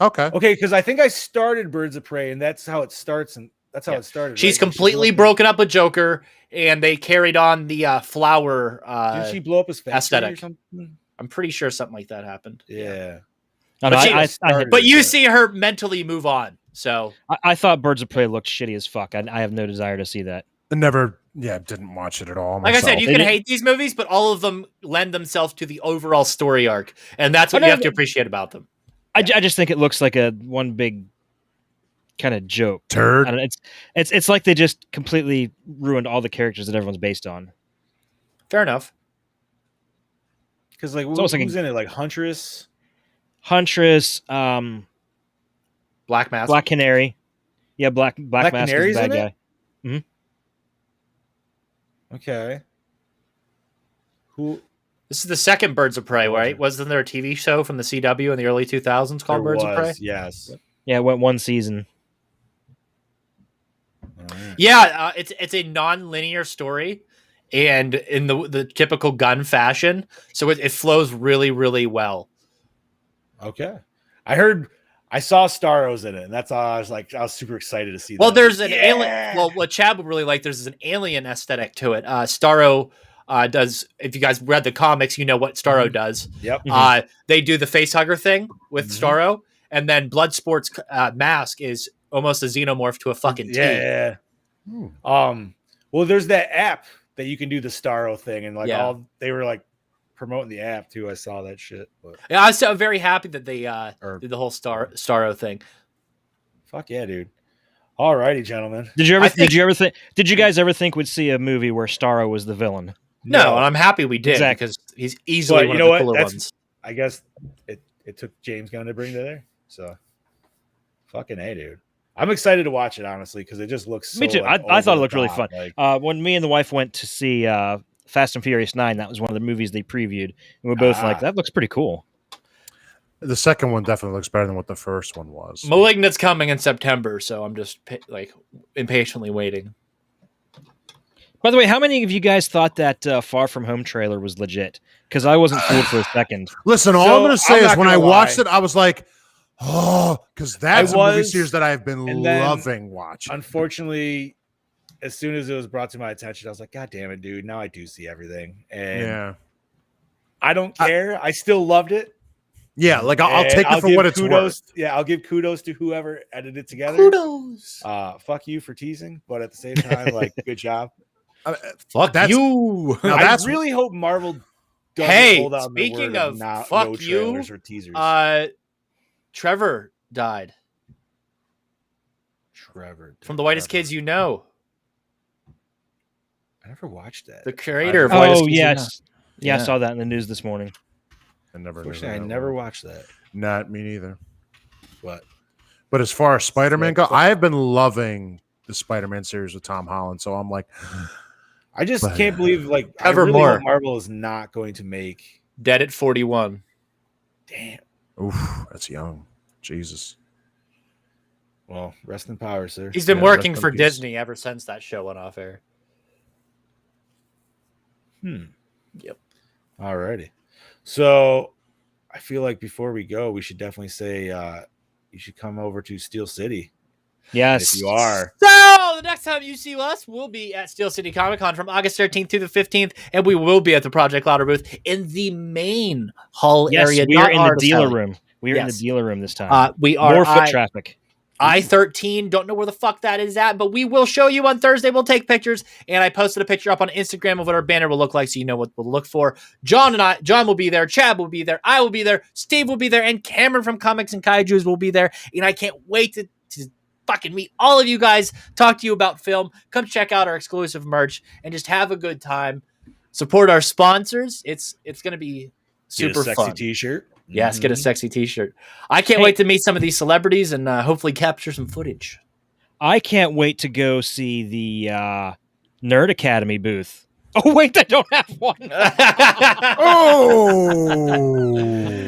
S4: Okay,
S3: because I think I started Birds of Prey, and that's how it starts, and that's how it started.
S1: She's completely broken up with Joker, and they carried on the flower.
S3: Did she blow up his factory
S1: aesthetic
S3: or something?
S1: I'm pretty sure something like that happened.
S3: Yeah.
S1: But you see her mentally move on. So
S2: I thought Birds of Prey looked shitty as fuck. I have no desire to see that.
S4: Didn't watch it at all.
S1: Like I said, you can hate these movies, but all of them lend themselves to the overall story arc, and that's what you have to appreciate about them.
S2: I just think it looks like a one big kind of joke.
S4: Turd.
S2: I don't know, it's like they just completely ruined all the characters that everyone's based on.
S1: Fair enough.
S3: Because who's in it? Like Huntress,
S1: Black Mask,
S2: Black Canary. Yeah, Black Mask is a bad guy. Mm-hmm.
S3: Okay. Who?
S1: This is the second Birds of Prey, right? Wasn't there a TV show from the CW in the early 2000s called Birds of Prey?
S3: Yes.
S2: Yeah, it went one season.
S3: Right.
S1: Yeah, it's a non-linear story, and in the typical gun fashion, so it flows really, really well.
S3: Okay, I saw Starros in it, and that's all I was super excited to see.
S1: Well,
S3: that.
S1: There's an alien. Well, what Chad would really like, there's an alien aesthetic to it. Starro does. If you guys read the comics, you know what Starro does.
S3: Yep.
S1: They do the face hugger thing with Starro, and then Bloodsport's mask is almost a xenomorph to a fucking T.
S3: Yeah. Well, there's that app that you can do the Starro thing, and they were promoting the app too. I saw that shit. But
S1: yeah, I was so very happy that they did the whole Starro thing.
S3: Fuck yeah, dude. All righty, gentlemen.
S2: Did you guys ever think we'd see a movie where Starro was the villain?
S1: No, and I'm happy we did because he's easily one of the cooler ones.
S3: I guess it took James Gunn to bring to there. So fucking A, dude. I'm excited to watch it, honestly, because it just looks so,
S2: me too.
S3: like,
S2: I thought it looked really
S3: top.
S2: fun.
S3: Like,
S2: when me and the wife went to see Fast and Furious 9, that was one of the movies they previewed. And we're both like, that looks pretty cool.
S4: The second one definitely looks better than what the first one was.
S1: Malignant's coming in September, so I'm just like impatiently waiting.
S2: By the way, how many of you guys thought that Far From Home trailer was legit? Because I wasn't fooled for a second.
S4: Listen, all I'm going to say is when I watched it, I was like, oh, because that's a movie series that I've been loving watching.
S3: Unfortunately, as soon as it was brought to my attention, I was like, God damn it, dude. Now I do see everything. And I don't care. I still loved it.
S4: Yeah, like I'll take it for what it's worth.
S3: Yeah, I'll give kudos to whoever edited it together.
S1: Kudos.
S3: Fuck you for teasing, but at the same time, like, good job.
S1: Fuck you.
S3: I really hope Marvel doesn't hold out their word of no trailers or teasers.
S1: Trevor died. From The Whitest Kids You Know.
S3: I never watched that.
S1: The creator of Whitest Kids
S2: yes.
S1: You Know.
S2: Yeah, I saw that in the news this morning.
S3: I never watched that.
S4: Not me neither.
S3: What?
S4: But as far as Spider-Man go, I have been loving the Spider-Man series with Tom Holland. So I'm like,
S3: I just can't believe I really hope Marvel is not going to make
S1: Dead at 41.
S3: Damn.
S4: Oof, that's young. Jesus.
S3: Well, rest in power, sir.
S1: He's been working for Disney ever since that show went off air. Yep.
S3: Alrighty. So I feel like before we go, we should definitely say you should come over to Steel City.
S2: Yes.
S3: If you are.
S1: So the next time you see us, we'll be at Steel City Comic Con from August 13th through the 15th, and we will be at the Project Louder booth in the main hall area.
S2: We are in the dealer room. We are in the dealer room this time.
S1: We are
S2: more foot traffic.
S1: I-13, don't know where the fuck that is at, but we will show you on Thursday. We'll take pictures, and I posted a picture up on Instagram of what our banner will look like, so you know what we'll look for. John will be there, Chad will be there, I will be there, Steve will be there, and Cameron from Comics and Kaijus will be there, and I can't wait to fucking meet all of you guys, talk to you about film, come check out our exclusive merch, and just have a good time. Support our sponsors. It's going to be super fun.
S3: Get a sexy t-shirt.
S1: Yes, get a sexy t-shirt. I can't wait to meet some of these celebrities and hopefully capture some footage.
S2: I can't wait to go see the Nerd Academy booth. Oh, wait, I don't have one.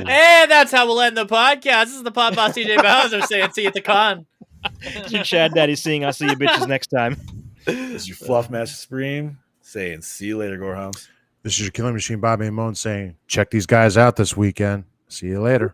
S1: And that's how we'll end the podcast. This is the Pop Boss TJ Bowser saying see you at the con.
S2: It's your Chad Daddy saying I'll see you bitches next time.
S3: This is your Fluff Master Supreme saying see you later, Gorehounds.
S4: This is your Killing Machine Bobby and Moan saying check these guys out this weekend. See you later.